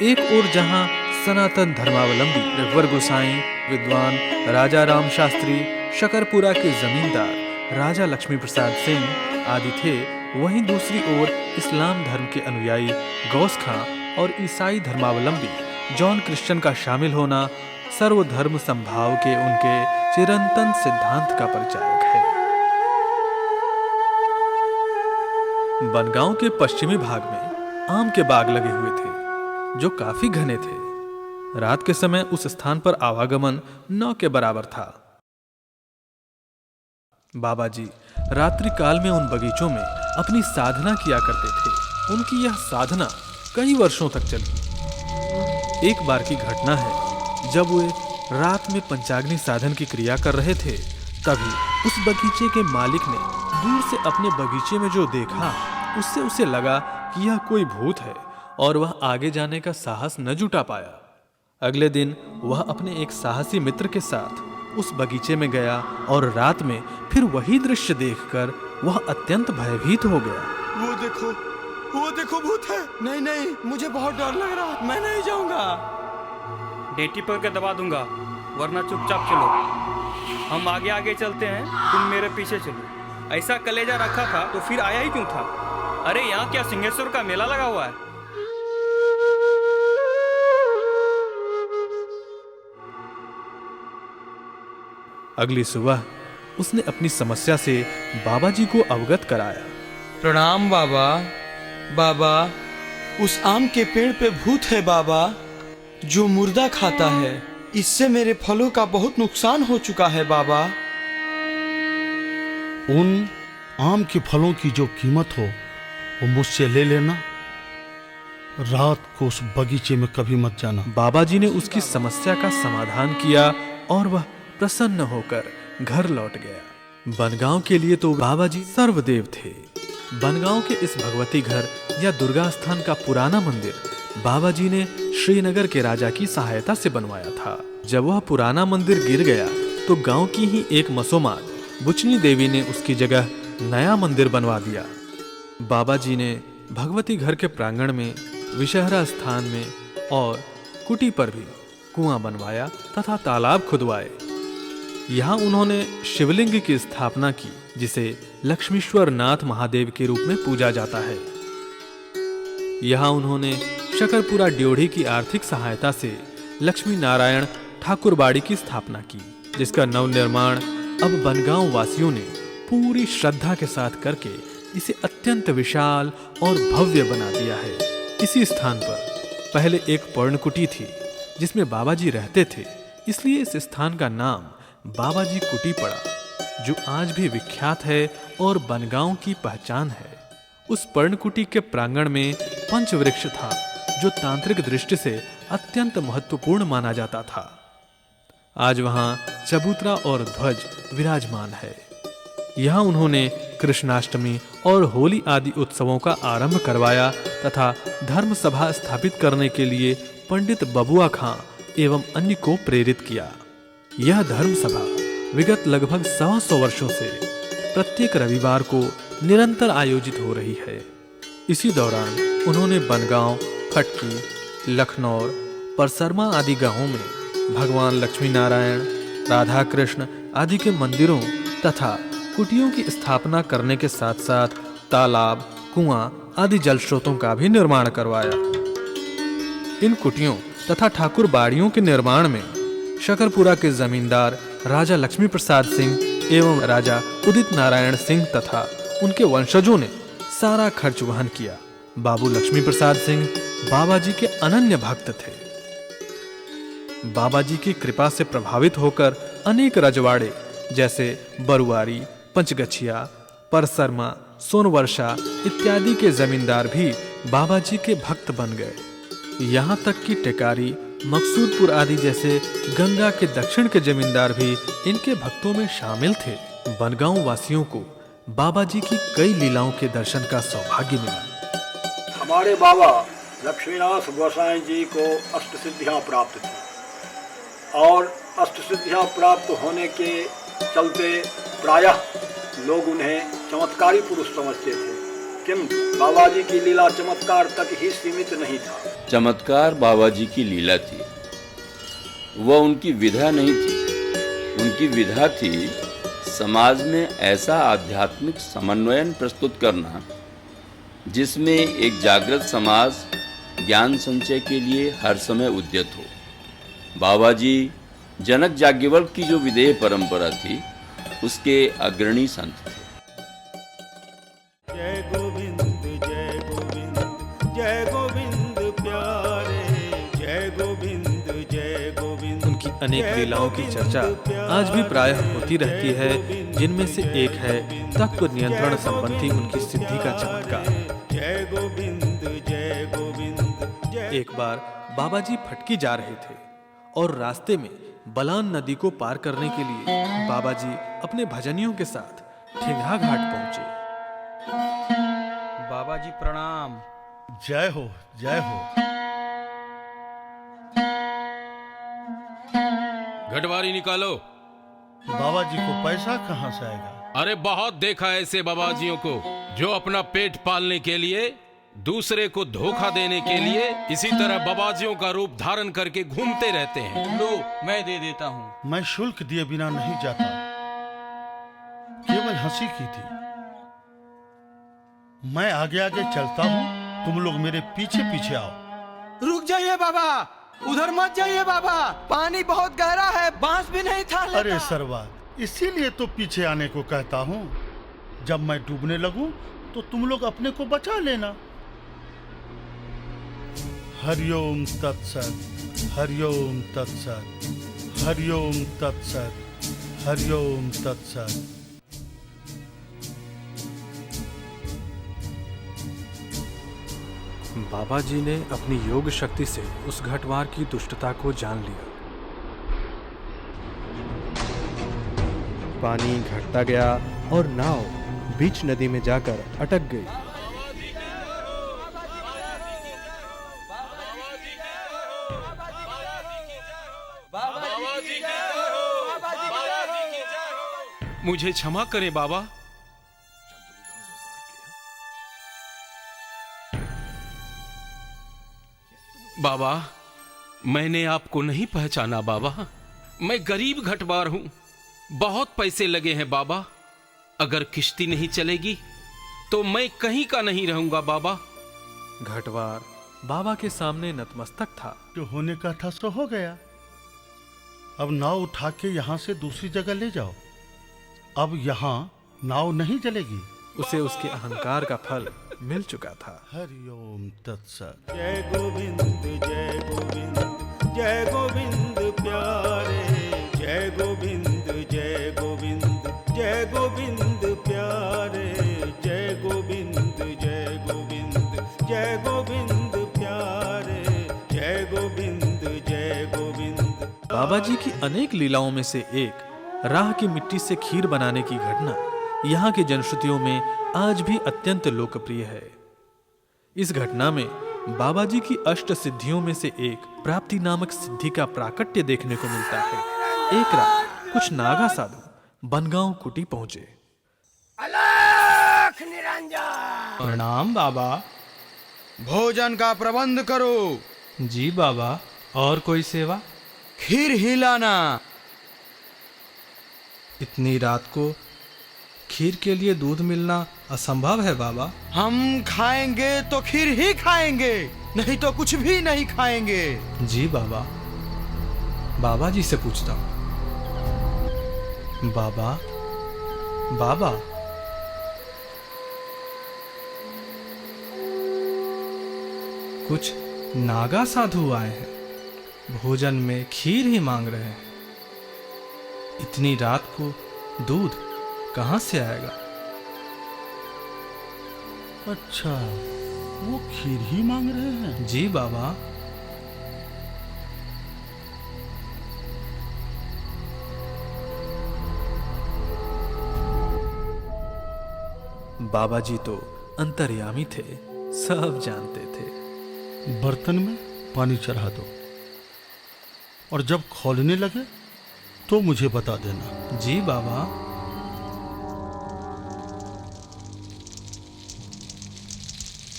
एक ओर जहां सनातन धर्मावलंबी रघुवर गोसाई, विद्वान राजा राम शास्त्री, शकरपुरा के जमींदार राजा लक्ष्मी प्रसाद सिंह आदि थे, वहीं दूसरी ओर इस्लाम धर्म के अनुयायी गौस खां और ईसाई धर्मावलंबी जॉन क्रिश्चियन का शामिल होना सर्वधर्म संभाव के उनके चिरंतन सिद्धांत का परिचायक है। बनगांव के पश्चिमी भाग में आम के बाग लगे हुए थे जो काफी घने थे। रात के समय उस स्थान पर आवागमन 9 के बराबर था। बाबा जी रात्रि काल में उन बगीचों में अपनी साधना किया करते थे। उनकी यह साधना कई वर्षों तक चली। एक बार की घटना है, जब वे रात में पंचाग्नि साधन की क्रिया कर रहे थे, तभी उस बगीचे के मालिक ने दूर से अपने बगीचे में जो देखा, उससे उसे लगा कि यह कोई भूत है और वह आगे जाने का साहस न जुटा पाया। अगले दिन वह अपने एक साहसी मित्र के साथ उस बगीचे में गया और रात में फिर वही दृश्य देखकर वह अत्यंत भयभीत हो गया। वो देखो भूत है। नहीं नहीं, मुझे बहुत डर लग रहा है, मैं नहीं जाऊंगा। डेटी पर के दबा दूंगा, वरना चुपचाप चलो। हम आगे आगे चलते हैं, तुम मेरे पीछे चलो। ऐसा कलेजा रखा था तो फिर आया ही क्यों था? अरे यहाँ क्या सिंहेश्वर का मेला लगा हुआ है? अगली सुबह उसने अपनी समस्या से बाबा जी को अवगत कराया। प्रणाम बाबा। बाबा, उस आम के पेड़ पे भूत है बाबा, जो मुर्दा खाता है। इससे मेरे फलों का बहुत नुकसान हो चुका है बाबा। उन आम के फलों की जो कीमत हो वो मुझसे ले लेना। रात को उस बगीचे में कभी मत जाना। बाबा जी ने उसकी समस्या का समाधान किया और वह प्रसन्न होकर घर लौट गया। बनगांव के लिए तो बाबा जी सर्वदेव थे। बनगांव के इस भगवती घर या दुर्गा स्थान का पुराना मंदिर बाबा जी ने श्रीनगर के राजा की सहायता से बनवाया था। जब वह पुराना मंदिर गिर गया तो गांव की ही एक मसोमात बुचनी देवी ने उसकी जगह नया मंदिर बनवा दिया। बाबा जी ने भगवती घर के प्रांगण में, विषहरा स्थान में और कुटी पर भी कुआं बनवाया तथा तालाब खुदवाए। यहाँ उन्होंने शिवलिंग की स्थापना की, जिसे लक्ष्मीश्वर नाथ महादेव के रूप में पूजा जाता है। यहाँ उन्होंने शकरपुरा ड्योढ़ी की आर्थिक सहायता से लक्ष्मी नारायण ठाकुरबाड़ी की स्थापना की, जिसका नवनिर्माण अब बनगांव वासियों ने पूरी श्रद्धा के साथ करके इसे अत्यंत विशाल और भव्य बना दिया है। इसी स्थान पर पहले एक पर्णकुटी थी जिसमें बाबा जी रहते थे, इसलिए इस स्थान का नाम बाबा जी कुटी पड़ा, जो आज भी विख्यात है और बनगांव की पहचान है। उस पर्णकुटी के प्रांगण में पंचवृक्ष था, जो तांत्रिक दृष्टि से अत्यंत महत्वपूर्ण माना जाता था। आज वहां चबूतरा और ध्वज विराजमान है। यहाँ उन्होंने कृष्णाष्टमी और होली आदि उत्सवों का आरंभ करवाया तथा धर्म सभा स्थापित करने के लिए पंडित बबुआ खां एवं अन्य को प्रेरित किया। यह धर्म सभा विगत लगभग 100 वर्षों से प्रत्येक रविवार को निरंतर आयोजित हो रही है। इसी दौरान उन्होंने बनगांव, खटकी, लखनौर, परसरमा आदि गांवों में भगवान लक्ष्मी नारायण, राधा कृष्ण आदि के मंदिरों तथा कुटियों की स्थापना करने के साथ साथ तालाब, कुआं आदि जल स्रोतों का भी निर्माण करवाया। इन कुटियों तथा ठाकुर बाड़ियों के निर्माण में शकरपुरा के जमींदार राजा लक्ष्मी प्रसाद सिंह एवं राजा उदित नारायण सिंह तथा उनके वंशजों ने सारा खर्च वहन किया। बाबू लक्ष्मी प्रसाद सिंह बाबा जी के अनन्य भक्त थे। बाबा जी की कृपा से प्रभावित होकर अनेक रजवाड़े जैसे बरुआरी, पंचगछिया, परसरमा, सोनवर्षा इत्यादि के जमींदार भी बाबा जी के भक्त बन गए। यहाँ तक कि टेकारी, मकसूदपुर आदि जैसे गंगा के दक्षिण के जमींदार भी इनके भक्तों में शामिल थे। बनगांव वासियों को बाबा जी की कई लीलाओं के दर्शन का सौभाग्य मिला। हमारे बाबा लक्ष्मीनाथ गोसाई जी को अष्ट सिद्धियाँ प्राप्त थी और अष्ट सिद्धियाँ प्राप्त होने के चलते प्रायः लोग उन्हें चमत्कारी पुरुष समझते थे, किंतु बाबा जी की लीला चमत्कार तक ही सीमित नहीं था। चमत्कार बाबा जी की लीला थी, वह उनकी विधा नहीं थी। उनकी विधा थी समाज में ऐसा आध्यात्मिक समन्वयन प्रस्तुत करना जिसमें एक जागृत समाज ज्ञान संचय के लिए हर समय उद्यत हो। बाबा जी जनक याज्ञवल्क्य की जो विदेह परंपरा थी उसके अग्रणी संत थे। जय गोविंद जय गोविंद जय गोविंद प्यारे, जय गोविंद जय गोविंद। उनकी अनेक लीलाओं की चर्चा आज भी प्रायः होती रहती है, जिनमें से एक है तत्व नियंत्रण संबंधी उनकी सिद्धि का चमत्कार। जय गोविंद जय गोविंद। एक बार बाबा जी फटकी जा रहे थे और रास्ते में बलान नदी को पार करने के लिए बाबा जी अपने भजनियों के साथ ठेंगा घाट पहुंचे। बाबा जी प्रणाम। जय हो जय हो। घटवारी निकालो। बाबा जी को पैसा कहाँ से आएगा? अरे बहुत देखा है ऐसे बाबाजियों को जो अपना पेट पालने के लिए, दूसरे को धोखा देने के लिए इसी तरह बाबाजियों का रूप धारण करके घूमते रहते हैं। लो मैं दे देता हूँ। मैं शुल्क दिए बिना नहीं जाता, केवल हंसी की थी। मैं आगे आगे चलता हूँ, तुम लोग मेरे पीछे पीछे आओ। रुक जाइए बाबा, उधर मत जाइए बाबा, पानी बहुत गहरा है, बांस भी नहीं था लेता। अरे सरवा, इसीलिए तो पीछे आने को कहता हूँ। जब मैं डूबने लगूं तो तुम लोग अपने को बचा लेना। हरिओम तत्सत, हरिओम तत्सत, हरिओम तत्सत, हरिओम तत्सत। बाबा जी ने अपनी योग शक्ति से उस घटवार की दुष्टता को जान लिया। पानी घटता गया और नाव बीच नदी में जाकर अटक गई। मुझे क्षमा करें बाबा। बाबा, मैंने आपको नहीं पहचाना बाबा। मैं गरीब घटवार हूं, बहुत पैसे लगे हैं बाबा। अगर किश्ती नहीं चलेगी तो मैं कहीं का नहीं रहूंगा बाबा। घटवार बाबा के सामने नतमस्तक था। जो होने का था सो हो गया। अब नाव उठा के यहाँ से दूसरी जगह ले जाओ। अब यहाँ नाव नहीं चलेगी। उसे उसके अहंकार का फल मिल चुका था। हरिओम तत्सत। जय गोविंद जय गोविंद जय गोविंद प्यारे, जय गोविंद जय गोविंद जय गोविंद प्यारे, जय गोविंद जय गोविंद जय गोविंद प्यारे, जय गोविंद जय गोविंद। बाबा जी की अनेक लीलाओं में से एक राह की मिट्टी से खीर बनाने की घटना यहाँ की जनश्रुतियों में आज भी अत्यंत लोकप्रिय है। इस घटना में बाबा जी की अष्ट सिद्धियों में से एक प्राप्ति नामक सिद्धि का प्राकट्य देखने को मिलता है। एक रात कुछ नागा साधु बनगांव कुटी पहुंचे। अलख निरंजन। प्रणाम बाबा। भोजन का प्रबंध करो। जी बाबा, और कोई सेवा? खीर हिलाना। इतनी रात को खीर के लिए दूध मिलना असंभव है बाबा। हम खाएंगे तो खीर ही खाएंगे, नहीं तो कुछ भी नहीं खाएंगे। जी बाबा, बाबा जी से पूछता हूँ। बाबा, बाबा, कुछ नागा साधु आए हैं, भोजन में खीर ही मांग रहे हैं। इतनी रात को दूध कहाँ से आएगा? अच्छा, वो खीर ही मांग रहे हैं? जी बाबा। बाबा जी तो अंतर्यामी थे, सब जानते थे। बर्तन में पानी चढ़ा दो और जब खौलने लगे तो मुझे बता देना। जी बाबा।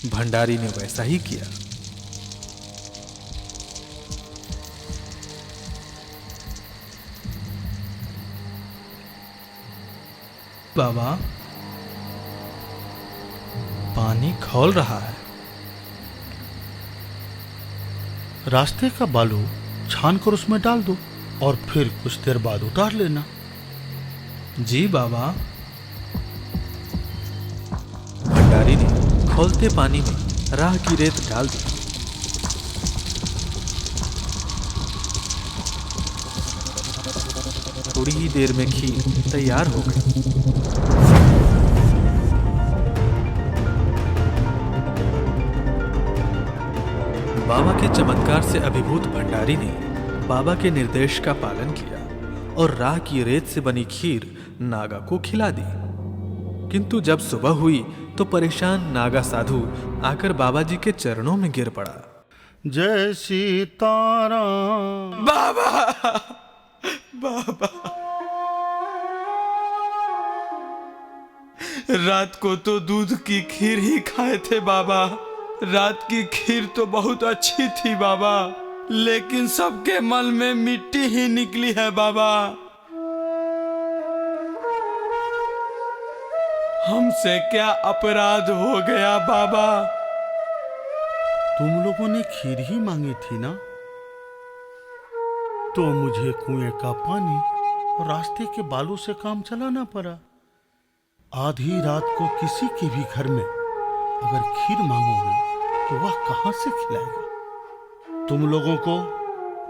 भंडारी ने वैसा ही किया। बाबा, पानी खौल रहा है। रास्ते का बालू छान कर उसमें डाल दो और फिर कुछ देर बाद उतार लेना। जी बाबा। भंडारी ने खौलते पानी में राह की रेत डाल दी। थोड़ी ही देर में खीर तैयार हो गई। बाबा के चमत्कार से अभिभूत भंडारी ने बाबा के निर्देश का पालन किया और राह की रेत से बनी खीर नागा को खिला दी। किंतु जब सुबह हुई तो परेशान नागा साधु आकर बाबा जी के चरणों में गिर पड़ा। जय सीताराम। बाबा, बाबा, रात को तो दूध की खीर ही खाए थे बाबा। रात की खीर तो बहुत अच्छी थी बाबा, लेकिन सबके मल में मिट्टी ही निकली है बाबा। हमसे क्या अपराध हो गया बाबा? तुम लोगों ने खीर ही मांगी थी ना, तो मुझे कुएं का पानी और रास्ते के बालू से काम चलाना पड़ा। आधी रात को किसी के भी घर में अगर खीर मांगोगे तो वह कहां से खिलाएगा? तुम लोगों को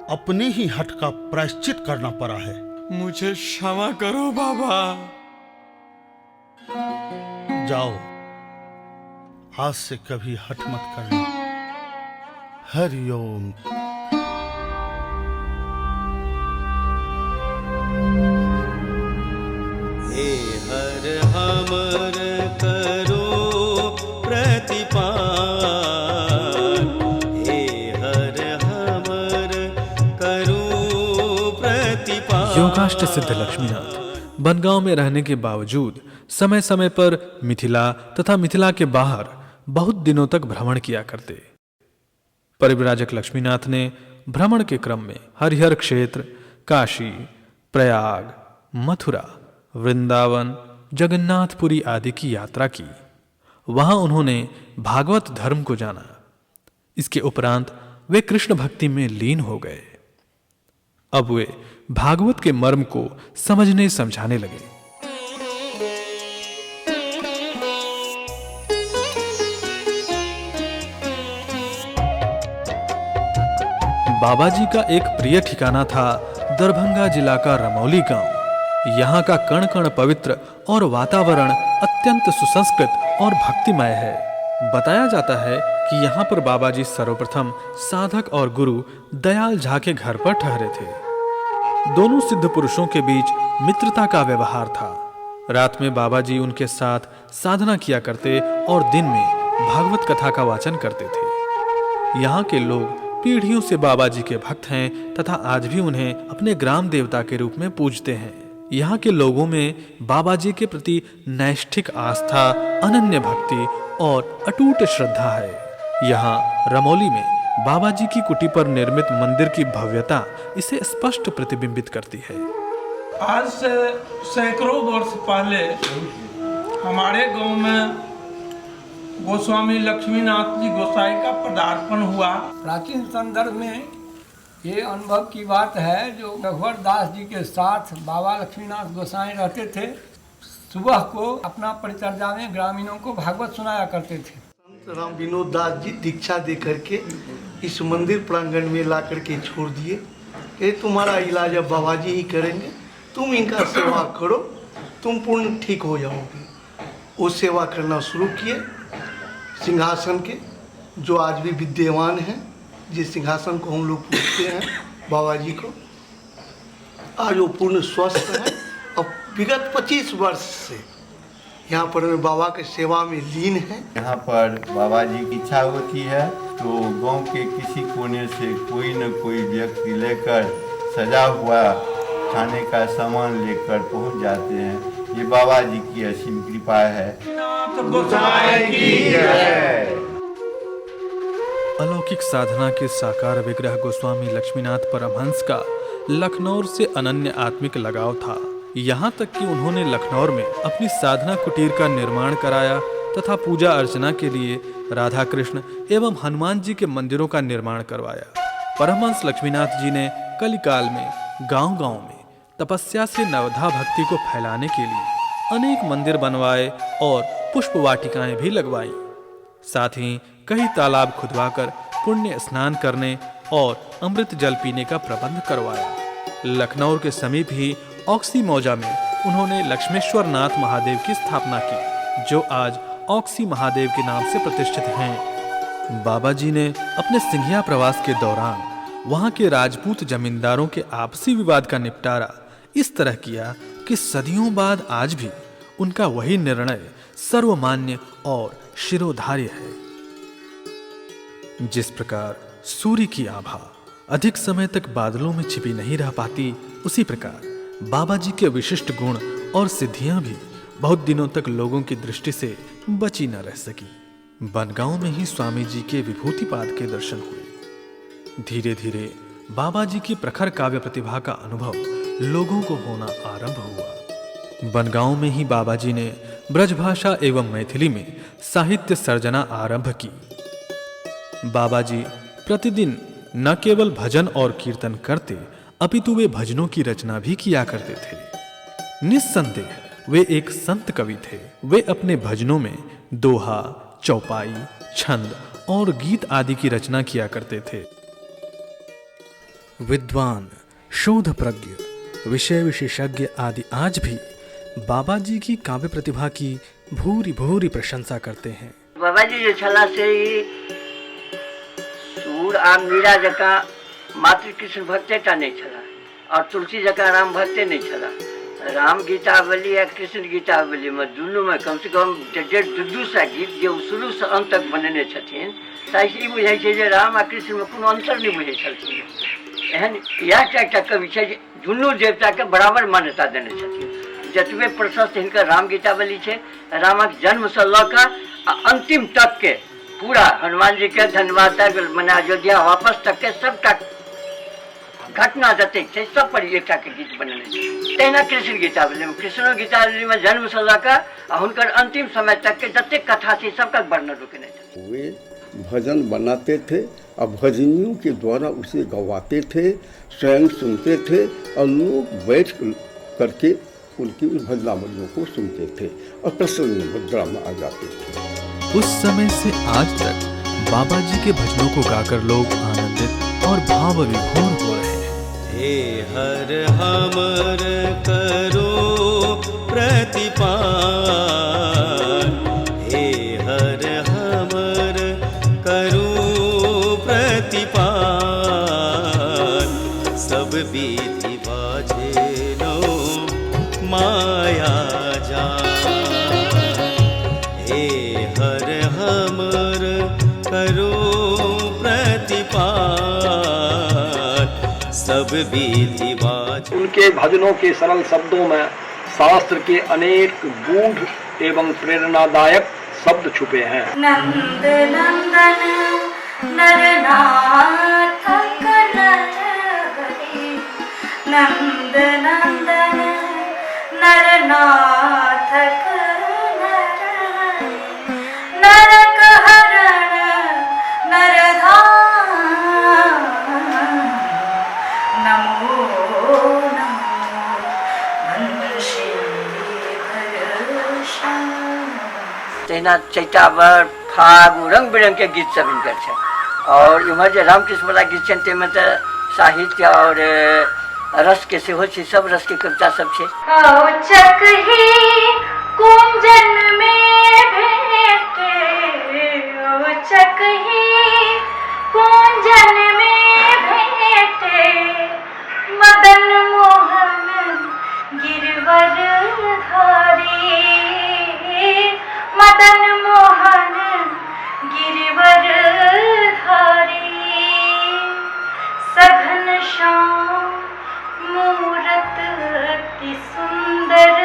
अपने ही हट का प्रायश्चित करना पड़ा है। मुझे क्षमा करो बाबा। जाओ, आज से कभी हट मत करना। हरिओम। हे हर हमर करो प्रतिपाल, हे हर हमर करो प्रतिपाल। योगाष्ट सिद्ध लक्ष्मीनाथ बनगांव में रहने के बावजूद समय समय पर मिथिला तथा मिथिला के बाहर बहुत दिनों तक भ्रमण किया करते। परिव्राजक लक्ष्मीनाथ ने भ्रमण के क्रम में हरिहर क्षेत्र, काशी, प्रयाग, मथुरा, वृंदावन, जगन्नाथपुरी आदि की यात्रा की। वहां उन्होंने भागवत धर्म को जाना। इसके उपरांत वे कृष्ण भक्ति में लीन हो गए। अब वे भागवत के मर्म को समझने समझाने लगे। बाबा जी का एक प्रिय ठिकाना था दरभंगा जिला का रमौली गांव। यहाँ का कण कण पवित्र और वातावरण अत्यंत सुसंस्कृत और भक्तिमय है। बताया जाता है कि यहाँ पर बाबा जी सर्वप्रथम साधक और गुरु दयाल झा के घर पर ठहरे थे। दोनों सिद्ध पुरुषों के बीच मित्रता का व्यवहार था। रात में बाबा जी उनके साथ साधना किया करते और दिन में भागवत कथा का वाचन करते थे। यहाँ के लोग पीढ़ियों से बाबा जी के भक्त हैं तथा आज भी उन्हें अपने ग्राम देवता के रूप में पूजते हैं। यहाँ के लोगों में बाबा जी के प्रति नैष्ठिक आस्था, अनन्य भक्ति और अटूट श्रद्धा है। यहाँ रमौली में बाबा जी की कुटी पर निर्मित मंदिर की भव्यता इसे स्पष्ट प्रतिबिंबित करती है। आज से सैकड़ों वर्ष पहले हमारे गांव में गोस्वामी लक्ष्मीनाथ जी गोसाई का पदार्पण हुआ। प्राचीन संदर्भ में ये अनुभव की बात है, जो रघुवर दास जी के साथ बाबा लक्ष्मीनाथ गोसाई रहते थे। सुबह को अपना परिचर्या में ग्रामीणों को भागवत सुनाया करते थे। संत राम विनोद दास जी दीक्षा दे करके इस मंदिर प्रांगण में ला करके छोड़ दिए कि तुम्हारा इलाज अब बाबा जी ही करेंगे, तुम इनका सेवा करो, तुम पूर्ण ठीक हो जाओगे। वो सेवा करना शुरू किए। सिंहासन के जो आज भी विद्यमान हैं, जिस सिंहासन को हम लोग पूजते हैं बाबा जी को, आज वो पूर्ण स्वस्थ है। और विगत 25 वर्ष से यहाँ पर बाबा के सेवा में लीन है। यहाँ पर बाबा जी की इच्छा होती है तो गांव के किसी कोने से कोई न कोई व्यक्ति लेकर सजा हुआ खाने का सामान लेकर पहुंच जाते हैं। ये बाबा जी की असीम कृपा है। अलौकिक साधना के साकार विग्रह गोस्वामी लक्ष्मीनाथ परमहंस का लखनऊ से अनन्य आत्मिक लगाव था। यहाँ तक कि उन्होंने लखनऊ में अपनी साधना कुटीर का निर्माण कराया तथा पूजा अर्चना के लिए राधा कृष्ण एवं हनुमान जी के मंदिरों का निर्माण करवाया। परमहंस लक्ष्मीनाथ जी ने कलिकाल में गांव-गांव में तपस्या से नवधा भक्ति को फैलाने के लिए अनेक मंदिर बनवाए और पुष्प वाटिकाएं भी लगवाई। साथ ही कई तालाब खुदवाकर पुण्य स्नान करने और अमृत जल पीने का प्रबंध करवाया। लखनऊ के समीप ही औक्सी मौजा में उन्होंने लक्ष्मेश्वर नाथ महादेव की स्थापना की, जो आज औक्सी महादेव के नाम से प्रतिष्ठित हैं। बाबा जी ने अपने सिंघिया प्रवास के दौरान वहां के राजपूत जमींदारों के आपसी विवाद का निपटारा इस तरह किया कि सदियों बाद आज भी उनका वही निर्णय सर्वमान्य और शिरोधार्य है। जिस प्रकार सूर्य की आभा अधिक समय तक बादलों में छिपी नहीं रह पाती, उसी प्रकार बाबा जी के विशिष्ट गुण और सिद्धियां भी बहुत दिनों तक लोगों की दृष्टि से बची न रह सकी। बनगांव में ही स्वामी जी के विभूतिपाद के दर्शन हुए। धीरे धीरे बाबा जी की प्रखर काव्य प्रतिभा का अनुभव लोगों को होना आरंभ हुआ। बनगांव में ही बाबा जी ने ब्रजभाषा एवं मैथिली में साहित्य सर्जना आरंभ की। बाबा जी प्रतिदिन न केवल भजन और कीर्तन करते, अपितु वे भजनों की रचना भी किया करते थे। निस्संदेह वे एक संत कवि थे। वे अपने भजनों में दोहा, चौपाई, छंद और गीत आदि की रचना किया करते थे। विद्वान, शोध प्रज्ञ, विषय विशेषज्ञ आदि आज भी बाबा जी की काव्य प्रतिभा की भूरी भूरी प्रशंसा करते हैं। बाबा जी जो छला से ही सूर आ मीरा जका मात्र कृष्ण भक्तेटा नहीं छला और तुलसी जका राम भक्ते नहीं छला। राम गीतावली या कृष्ण गीतावली में दुनू में कम से कम 1.5-2 गीत जो शुरू से अंत तक बनेने छथिन, ताकि बुझाई छै जे राम आ कृष्ण में कोनो अंतर नहीं बुझे छलखिन। एहन इएह एकटा कवि छै जे दुनू देवता के बराबर मान्यता देने छथिन। जतबे प्रशस्त हिनकर राम गीतावली छै, रामक जन्म से लऽ कऽ अंतिम तक के पूरा हनुमान जी के धन्यवाद तक मने अयोध्या वापस तक के सबटा घटना जतेक छै सब पर एकटा के गीत बनेने छै। तहिना कृष्ण गीतावली में, कृष्ण गीतावली में जन्म से लऽ कऽ हुनकर अंतिम समय तक के जतेक कथा छै सबका वर्णन रुकने छै। वे भजन बनाते थे और भजनियों के द्वारा उसे गवाते थे, स्वयं सुनते थे और लोग बैठ करके उनकी उस भजनावलियों को सुनते थे और प्रसन्न मुद्रा में आ जाते थे। उस समय से आज तक बाबा जी के भजनों को गाकर लोग आनंदित और भाव विभोर हो रहे हैं। हे हर हमर करो प्रतिपाल, हे हर हमर करो प्रतिपाल, सब विधि बाझे नो माया जान। हे हर हमर करो प्रतिपाल, सब विधि बाझे। उनके भजनों के सरल शब्दों में शास्त्र के अनेक गूढ़ एवं प्रेरणादायक शब्द छुपे हैं। नंद नंदन नरनाथ कनहरि, नंद नंदन नरनाथ कनहरि, नरक हरण नरधाम, नमो नमो तहिना चैतावर फागु रंग बिरंग के गीत सब हिनकर छै। और इम्हर जे रामकृष्ण वाला गीत छनि ताहिमे तऽ साहित्य और रस के सेहो छै, सब रस के कविता सब छै। औचक ही कुंजन में भेटे, औचक ही कुंजन में भेटे, मदन मोहन गिरवर धारी, मदन मोहन गिरवर धारी। श्याम मूरत अति सुंदर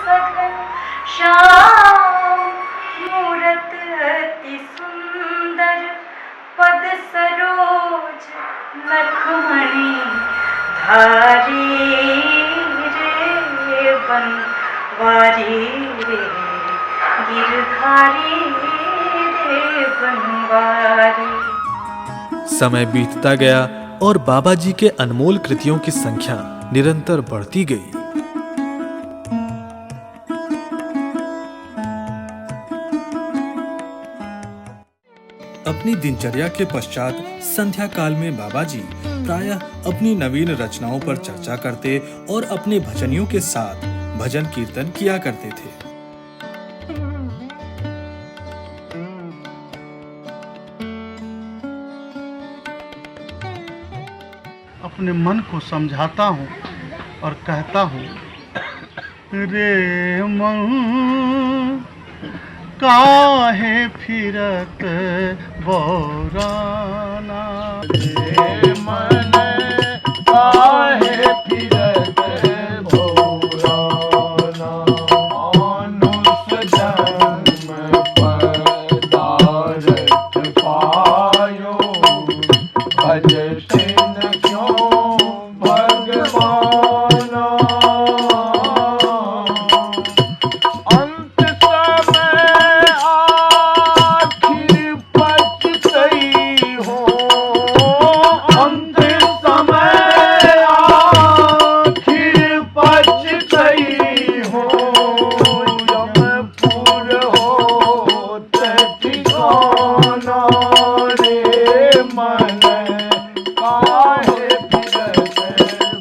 सघन श्याम मूरत अति सुंदर पद सरोज नखमणि धारी रे बनवारी रे गिरधारी रे बनवारी। समय बीतता गया और बाबा जी के अनमोल कृतियों की संख्या निरंतर बढ़ती गई। अपनी दिनचर्या के पश्चात संध्या काल में बाबा जी प्रायः अपनी नवीन रचनाओं पर चर्चा करते और अपने भजनियों के साथ भजन कीर्तन किया करते थे। अपने मन को समझाता हूँ और कहता हूँ, रे मन काहे फिरत बौराना, रे मन काहे फिरत बौराना, मनुष्य जन्म पदारथ पायो, भजते न क्यों भगवाना। अंत समय आखिर पछतई हो, अंत समय आखिर पछतई हो, यमपुर होत ठिकाना, रे मन काहे फिरत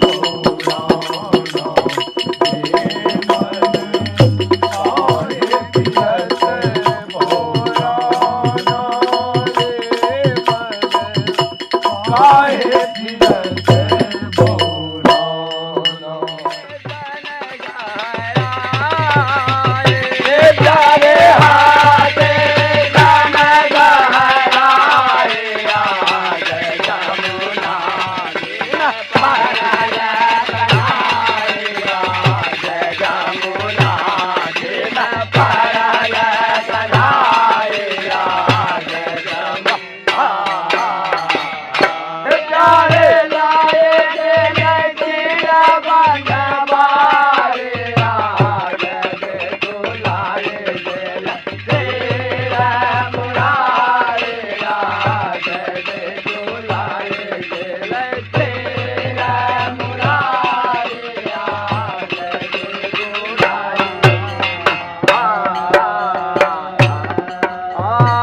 बौराना, रे मन काहे फिरत बौराना, रे मन काहे फिरत बौराना। प्यारे हाथे राम गहराए आज जमुना पाराय कराए, आज जमुना पाराय कराए, आज जमुना। प्यारे लाए के नगीरा बनवारे, आज दुलारे तेरा मुरारे, आज दुलारे तेरा मुरारे, आज दुलारे।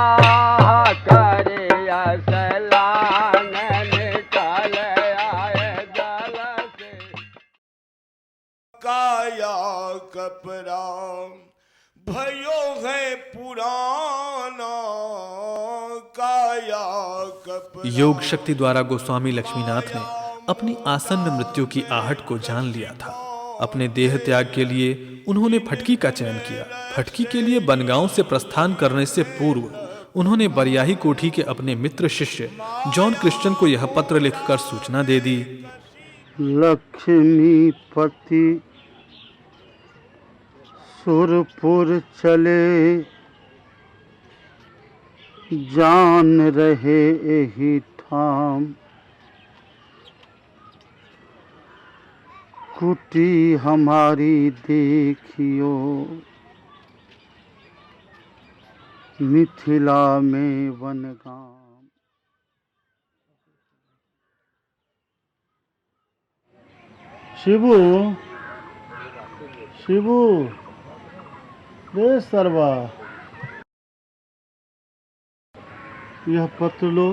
आहा करे असलान निकल आए जल से, काया कपड़ा भयो है पुराना, काया कपड़ा। योग शक्ति द्वारा गोस्वामी लक्ष्मीनाथ ने अपनी आसन्न मृत्यु की आहट को जान लिया था। अपने देह त्याग के लिए उन्होंने फटकी का चयन किया। फटकी के लिए बनगांव से प्रस्थान करने से पूर्व उन्होंने बरियाही कोठी के अपने मित्र शिष्य जॉन क्रिश्चियन को यह पत्र लिखकर सूचना दे दी। लक्ष्मीपति सुरपुर चले, जान रहे यही ठाम, कुटी हमारी देखियो, मिथिला में वनगांव। शिबू शिबू रे सरवा, यह पत्र लो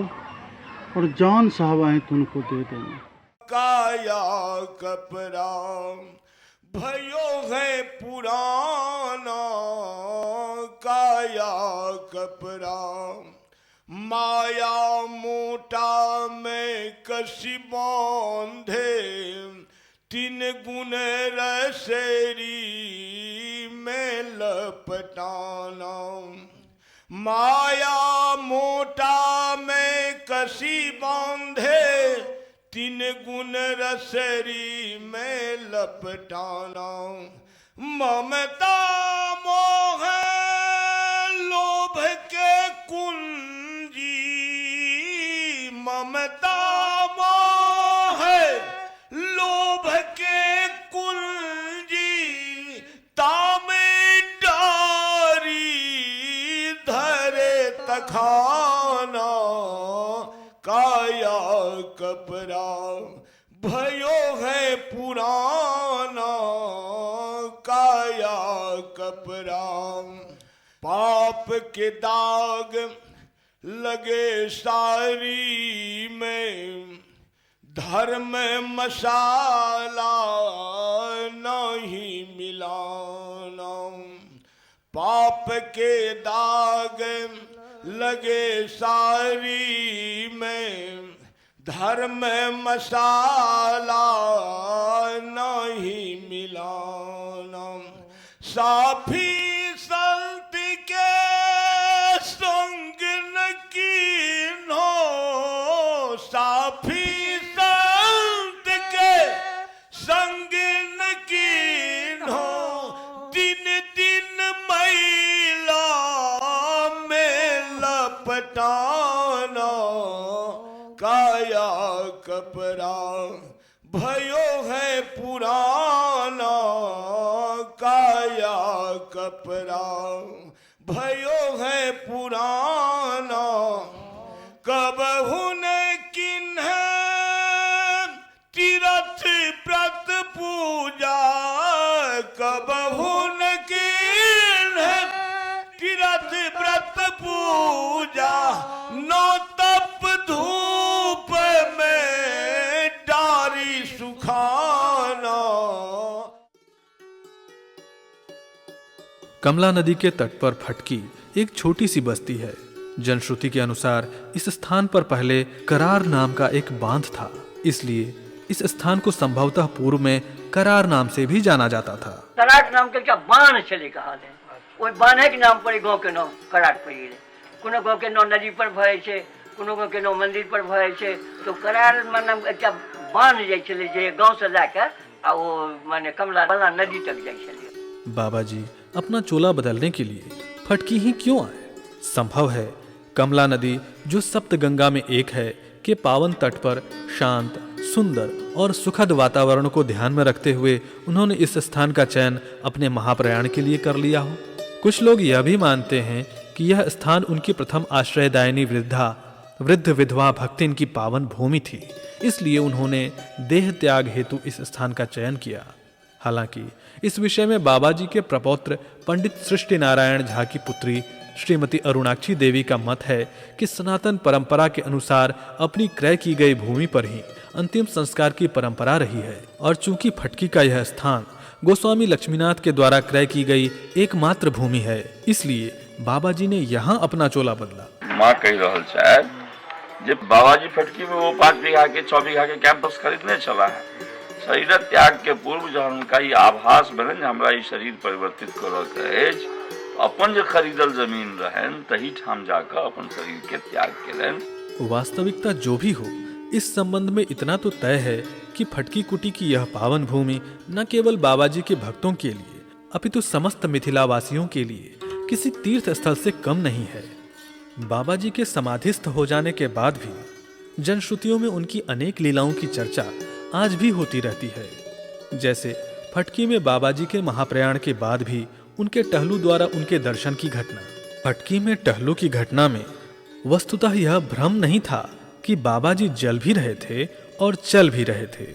और जान साहब आए तुमको दे देना। काया कपड़ा भयो है पुराना, काया कपड़ा माया मोटा में कसी बांधे, तीन गुण रसेरी में लपटाना, माया मोटा में कसी बांधे, तीन गुण रसरी में लपटाना, ममता मोह लोभ के कुंजी, ममता मोह लोभ के कुंजी, तामे डारी धरे तखाना, काया कपरा भयो है पुराना, काया कपरा। पाप के दाग लगे सारी में, धर्म मसाला नहीं मिलाना, पाप के दाग लगे सारी में, धर्म मसाला नहीं मिलाना, साफी संत के संग न कीन्हो, साफी संत के संग न कीन्हो, दिन दिन मैला में लपटाना, काया कपरा भयो है पुराना, काया कपरा भयो है पुराना, कब हुन किन्ह तीरथ व्रत पूजा, कब हुन किन्ह तीरथ व्रत पूजा, नो तप धूप में डारी सुखाना। कमला नदी के तट पर फटकी एक छोटी सी बस्ती है। जनश्रुति के अनुसार इस स्थान पर पहले करार नाम का एक बांध था, इसलिए इस स्थान को संभवतः पूर्व में करार नाम से भी जाना जाता था। कराट नाम के क्या बाण चले कहा है, वो बांधे के नाम पर गाँव के नाम कराट पड़ी है। कोनो गाँव के नाम नदी पर भय छे, कोनो गाँव के नाम मंदिर पर भय छे, तो करार नाम क्या बांध जाय चले जे गाँव से जाकर आ वो माने कमला वाला नदी तक जाय चले। बाबा जी अपना चोला बदलने के लिए फटकी ही क्यों आए? संभव है कमला नदी जो सप्तगंगा में एक है के पावन तट पर शांत, सुंदर और सुखद वातावरण को ध्यान में रखते हुए उन्होंने इस स्थान का चयन अपने महाप्रयाण के लिए कर लिया हो। कुछ लोग यह भी मानते हैं कि यह स्थान उनकी प्रथम आश्रयदायिनी वृद्ध विधवा भक्तिन की पावन भूमि थी, इसलिए उन्होंने देह त्याग हेतु इस स्थान का चयन किया। हालांकि इस विषय में बाबा जी के प्रपौत्र पंडित सृष्टि नारायण झा की पुत्री श्रीमती अरुणाक्षी देवी का मत है कि सनातन परंपरा के अनुसार अपनी क्रय की गई भूमि पर ही अंतिम संस्कार की परंपरा रही है, और चूंकि फटकी का यह स्थान गोस्वामी लक्ष्मीनाथ के द्वारा क्रय की गई एकमात्र भूमि है, इसलिए बाबा जी ने यहाँ अपना चोला बदला। माँ कही रहल शायद जब बाबा जी फटकी में वो 5 बीघा के 6 बीघा के कैंपस खरीदने चला है, शरीर त्याग के पूर्व जहन उनका ये आभास बने हमरा ये शरीर परिवर्तित कर अपन जो खरीदल जमीन रहन तही ठाम जाकर अपन शरीर के त्याग केलन। वास्तविकता जो भी हो, इस संबंध में इतना तो तय है कि फटकी कुटी की यह पावन भूमि न केवल बाबा जी के भक्तों के लिए अपितु समस्त मिथिलावासियों के लिए किसी तीर्थ स्थल से कम नहीं है। बाबा जी के समाधिस्थ हो जाने के बाद भी जनश्रुतियों में उनकी अनेक लीलाओं की चर्चा आज भी होती रहती है। जैसे फटकी में बाबा जी के महाप्रयाण के बाद भी उनके टहलू द्वारा उनके दर्शन की घटना। फटकी में टहलू की घटना में वस्तुतः यह भ्रम नहीं था कि बाबा जी जल भी रहे थे और चल भी रहे थे,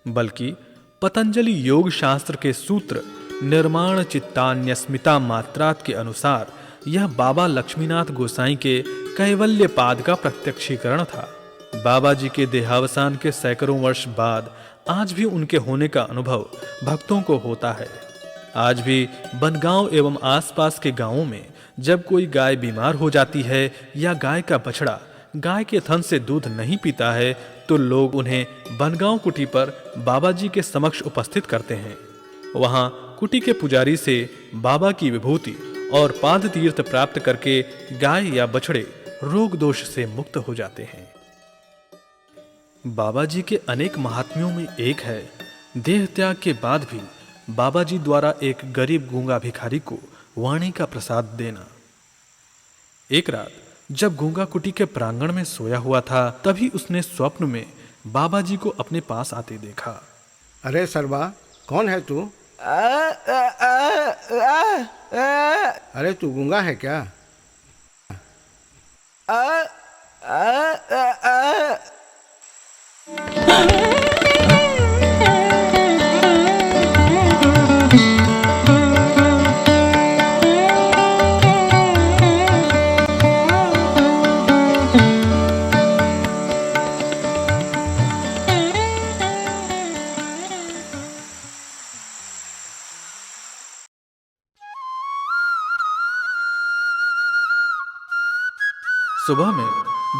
बल्कि पतंजलि योग शास्त्र के सूत्र निर्माण चित्तान्यस्मिता मात्रात के अनुसार यह बाबा लक्ष्मीनाथ गोसाई के कैवल्य पाद का प्रत्यक्षीकरण था। बाबा जी के देहावसान के सैकड़ों वर्ष बाद आज भी उनके होने का अनुभव भक्तों को होता है। आज भी बनगांव एवं आसपास के गांवों में जब कोई गाय बीमार हो जाती है या गाय का बछड़ा गाय के थन से दूध नहीं पीता है, तो लोग उन्हें बनगांव कुटी पर बाबा जी के समक्ष उपस्थित करते हैं। वहां कुटी के पुजारी से बाबा की विभूति और पाद तीर्थ प्राप्त करके गाय या बछड़े रोग दोष से मुक्त हो जाते हैं। बाबा जी के अनेक महात्म्यों में एक है देह त्याग के बाद भी बाबा जी द्वारा एक गरीब गूंगा भिखारी को वाणी का प्रसाद देना। एक रात जब गूंगा कुटी के प्रांगण में सोया हुआ था, तभी उसने स्वप्न में बाबा जी को अपने पास आते देखा। अरे सरबा, कौन है तू? अरे तू गूंगा है क्या? सुबह में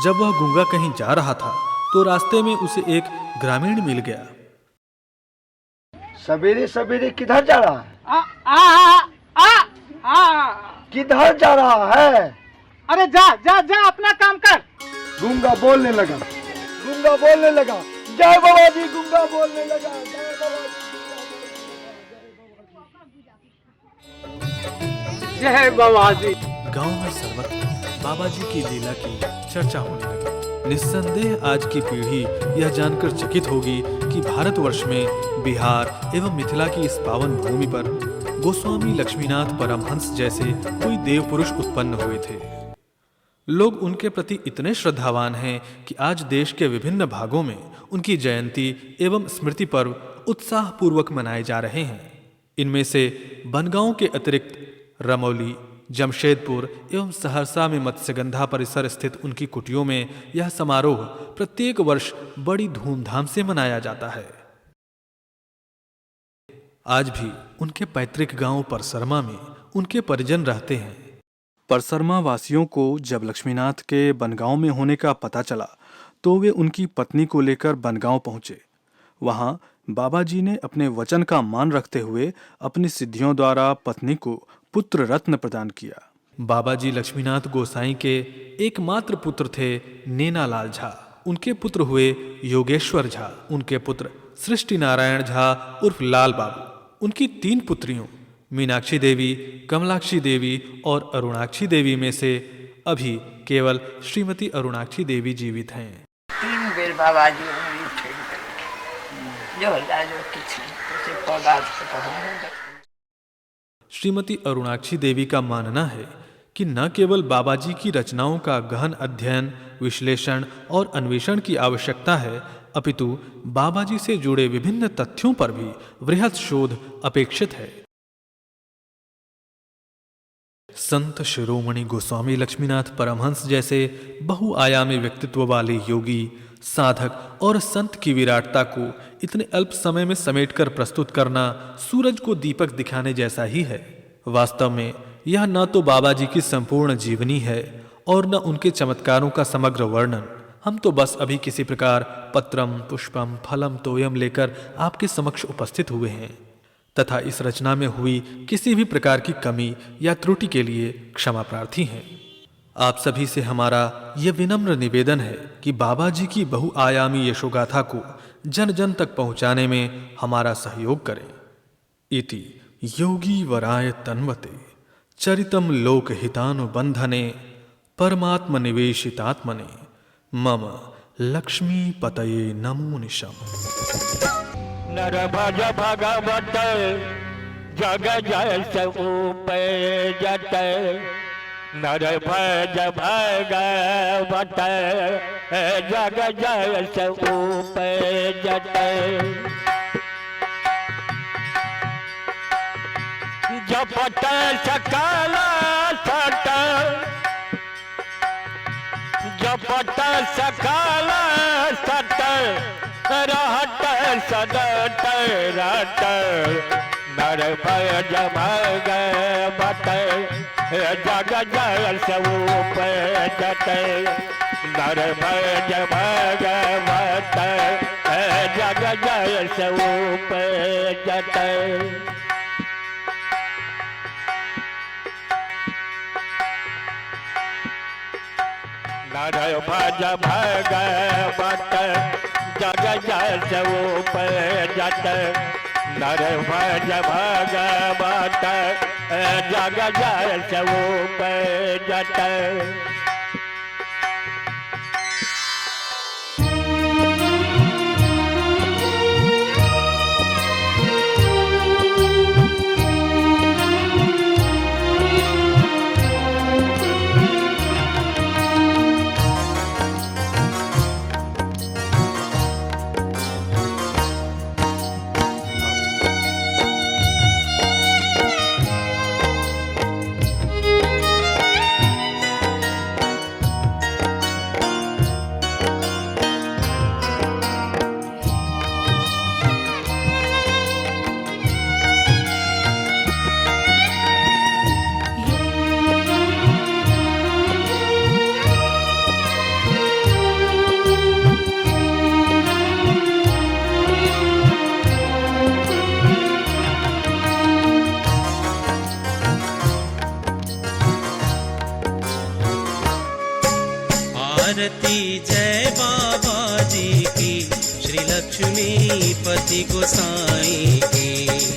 जब वह गूंगा कहीं जा रहा था तो रास्ते में उसे एक ग्रामीण मिल गया। सवेरे सवेरे किधर जा रहा है? किधर जा रहा है? अरे जा जा जा, अपना काम कर। गूंगा बोलने लगा, गूंगा बोलने लगा, जय बाबा जी। गूंगा बोलने लगा, जय बाबा जी। जय बाबा जी। गांव में सर्वत्र बाबा जी की लीला की चर्चा होने लगी। निस्संदेह आज की पीढ़ी यह जानकर चकित होगी कि भारतवर्ष में बिहार एवं मिथिला की इस पावन भूमि पर गोस्वामी लक्ष्मीनाथ परमहंस जैसे कोई देव पुरुष उत्पन्न हुए थे। लोग उनके प्रति इतने श्रद्धावान हैं कि आज देश के विभिन्न भागों में उनकी जयंती एवं स्मृति पर्व उत्साह पूर्वक मनाए जा रहे हैं। इनमें से बनगांव के अतिरिक्त रमौली, जमशेदपुर एवं सहरसा में मत्स्यगंधा परिसर स्थित उनकी कुटियों में यह समारोह प्रत्येक वर्ष बड़ी धूमधाम से मनाया जाता है। आज भी उनके पैतृक गांव परसरमा में उनके परिजन रहते हैं। परसरमा वासियों को जब लक्ष्मीनाथ के बनगांव में होने का पता चला तो वे उनकी पत्नी को लेकर बनगांव पहुंचे। वहां बाबा जी ने अपने वचन का मान रखते हुए अपनी सिद्धियों द्वारा पत्नी को पुत्र रत्न प्रदान किया। बाबा जी लक्ष्मीनाथ गोसाई के एकमात्र पुत्र थे नेनालाल झा। उनके पुत्र हुए योगेश्वर झा। उनके पुत्र सृष्टि नारायण झा उर्फ लाल बाबू। उनकी 3 पुत्रियों मीनाक्षी देवी, कमलाक्षी देवी और अरुणाक्षी देवी में से अभी केवल श्रीमती अरुणाक्षी देवी जीवित हैं। 3 बेर बाबा जी जो श्रीमती अरुणाक्षी देवी का मानना है कि न केवल बाबा जी की रचनाओं का गहन अध्ययन, विश्लेषण और अन्वेषण की आवश्यकता है, अपितु बाबा जी से जुड़े विभिन्न तथ्यों पर भी वृहत शोध अपेक्षित है। संत शिरोमणि गोस्वामी लक्ष्मीनाथ परमहंस जैसे बहुआयामी व्यक्तित्व वाले योगी, साधक और संत की विराटता को इतने अल्प समय में समेटकर प्रस्तुत करना सूरज को दीपक दिखाने जैसा ही है। वास्तव में यह न तो बाबा जी की संपूर्ण जीवनी है और न उनके चमत्कारों का समग्र वर्णन। हम तो बस अभी किसी प्रकार पत्रम पुष्पम फलम तोयम लेकर आपके समक्ष उपस्थित हुए हैं तथा इस रचना में हुई किसी भी प्रकार की कमी या त्रुटि के लिए क्षमा प्रार्थी हैं। आप सभी से हमारा यह विनम्र निवेदन है कि बाबा जी की बहुआयामी यशोगाथा को जन जन तक पहुंचाने में हमारा सहयोग करें। इति योगी वराय तन्वते चरितम लोकहितानुबंधने परमात्म निवेशितात्मने मम लक्ष्मी पतये नमो निशम। नर भज भगवत जग जय से उपजत, नर भज भगवत जग जय से उपजत। जपट सकल सट, जपट सकल सट, रहट सदट रट। नर भज भगवत जग जय से उपजत, नर भज भगवत जग जय से उपजत। नर भज भगवत जग जसो जट नर भज भगवत जग जसो जट। आरती जय बाबा जी की, श्री लक्ष्मीपति गोसाई की।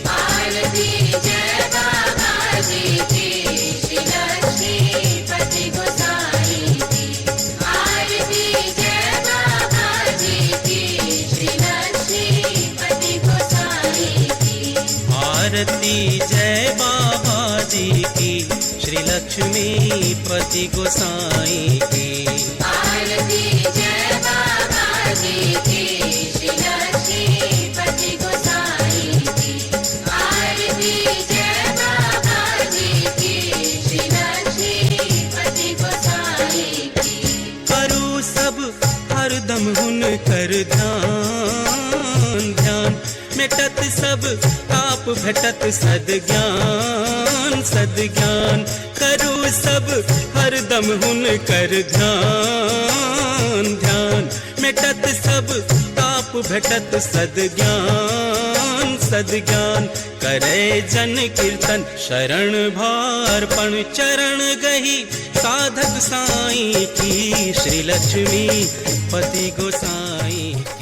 आरती जय बाबा जी की, श्री लक्ष्मीपति गोसाई की। आरती जय बाबा जी की, श्री लक्ष्मीपति गोसाई की। आरती जय बाबा जी की, श्री लक्ष्मीपति गोसाई की। आरती जय बाबा जी की, श्री लक्ष्मीपति गोसाई की। आरती जय बाबा जी की, श्री लक्ष्मीपति गोसाई की। करू सब हरदम हुनकर ध्यान, ध्यान मिटत सब ताप भेटत सद्ज्ञान, सद्ज्ञान। करू सब हरदम हुनकर ध्यान, ध्यान मिटत सब ताप भेटत सद्ज्ञान, सद्ज्ञान। करे जन कीर्तन शरण भार्पण, चरण गही साधक साईं की, श्री लक्ष्मीपति गोसाई की।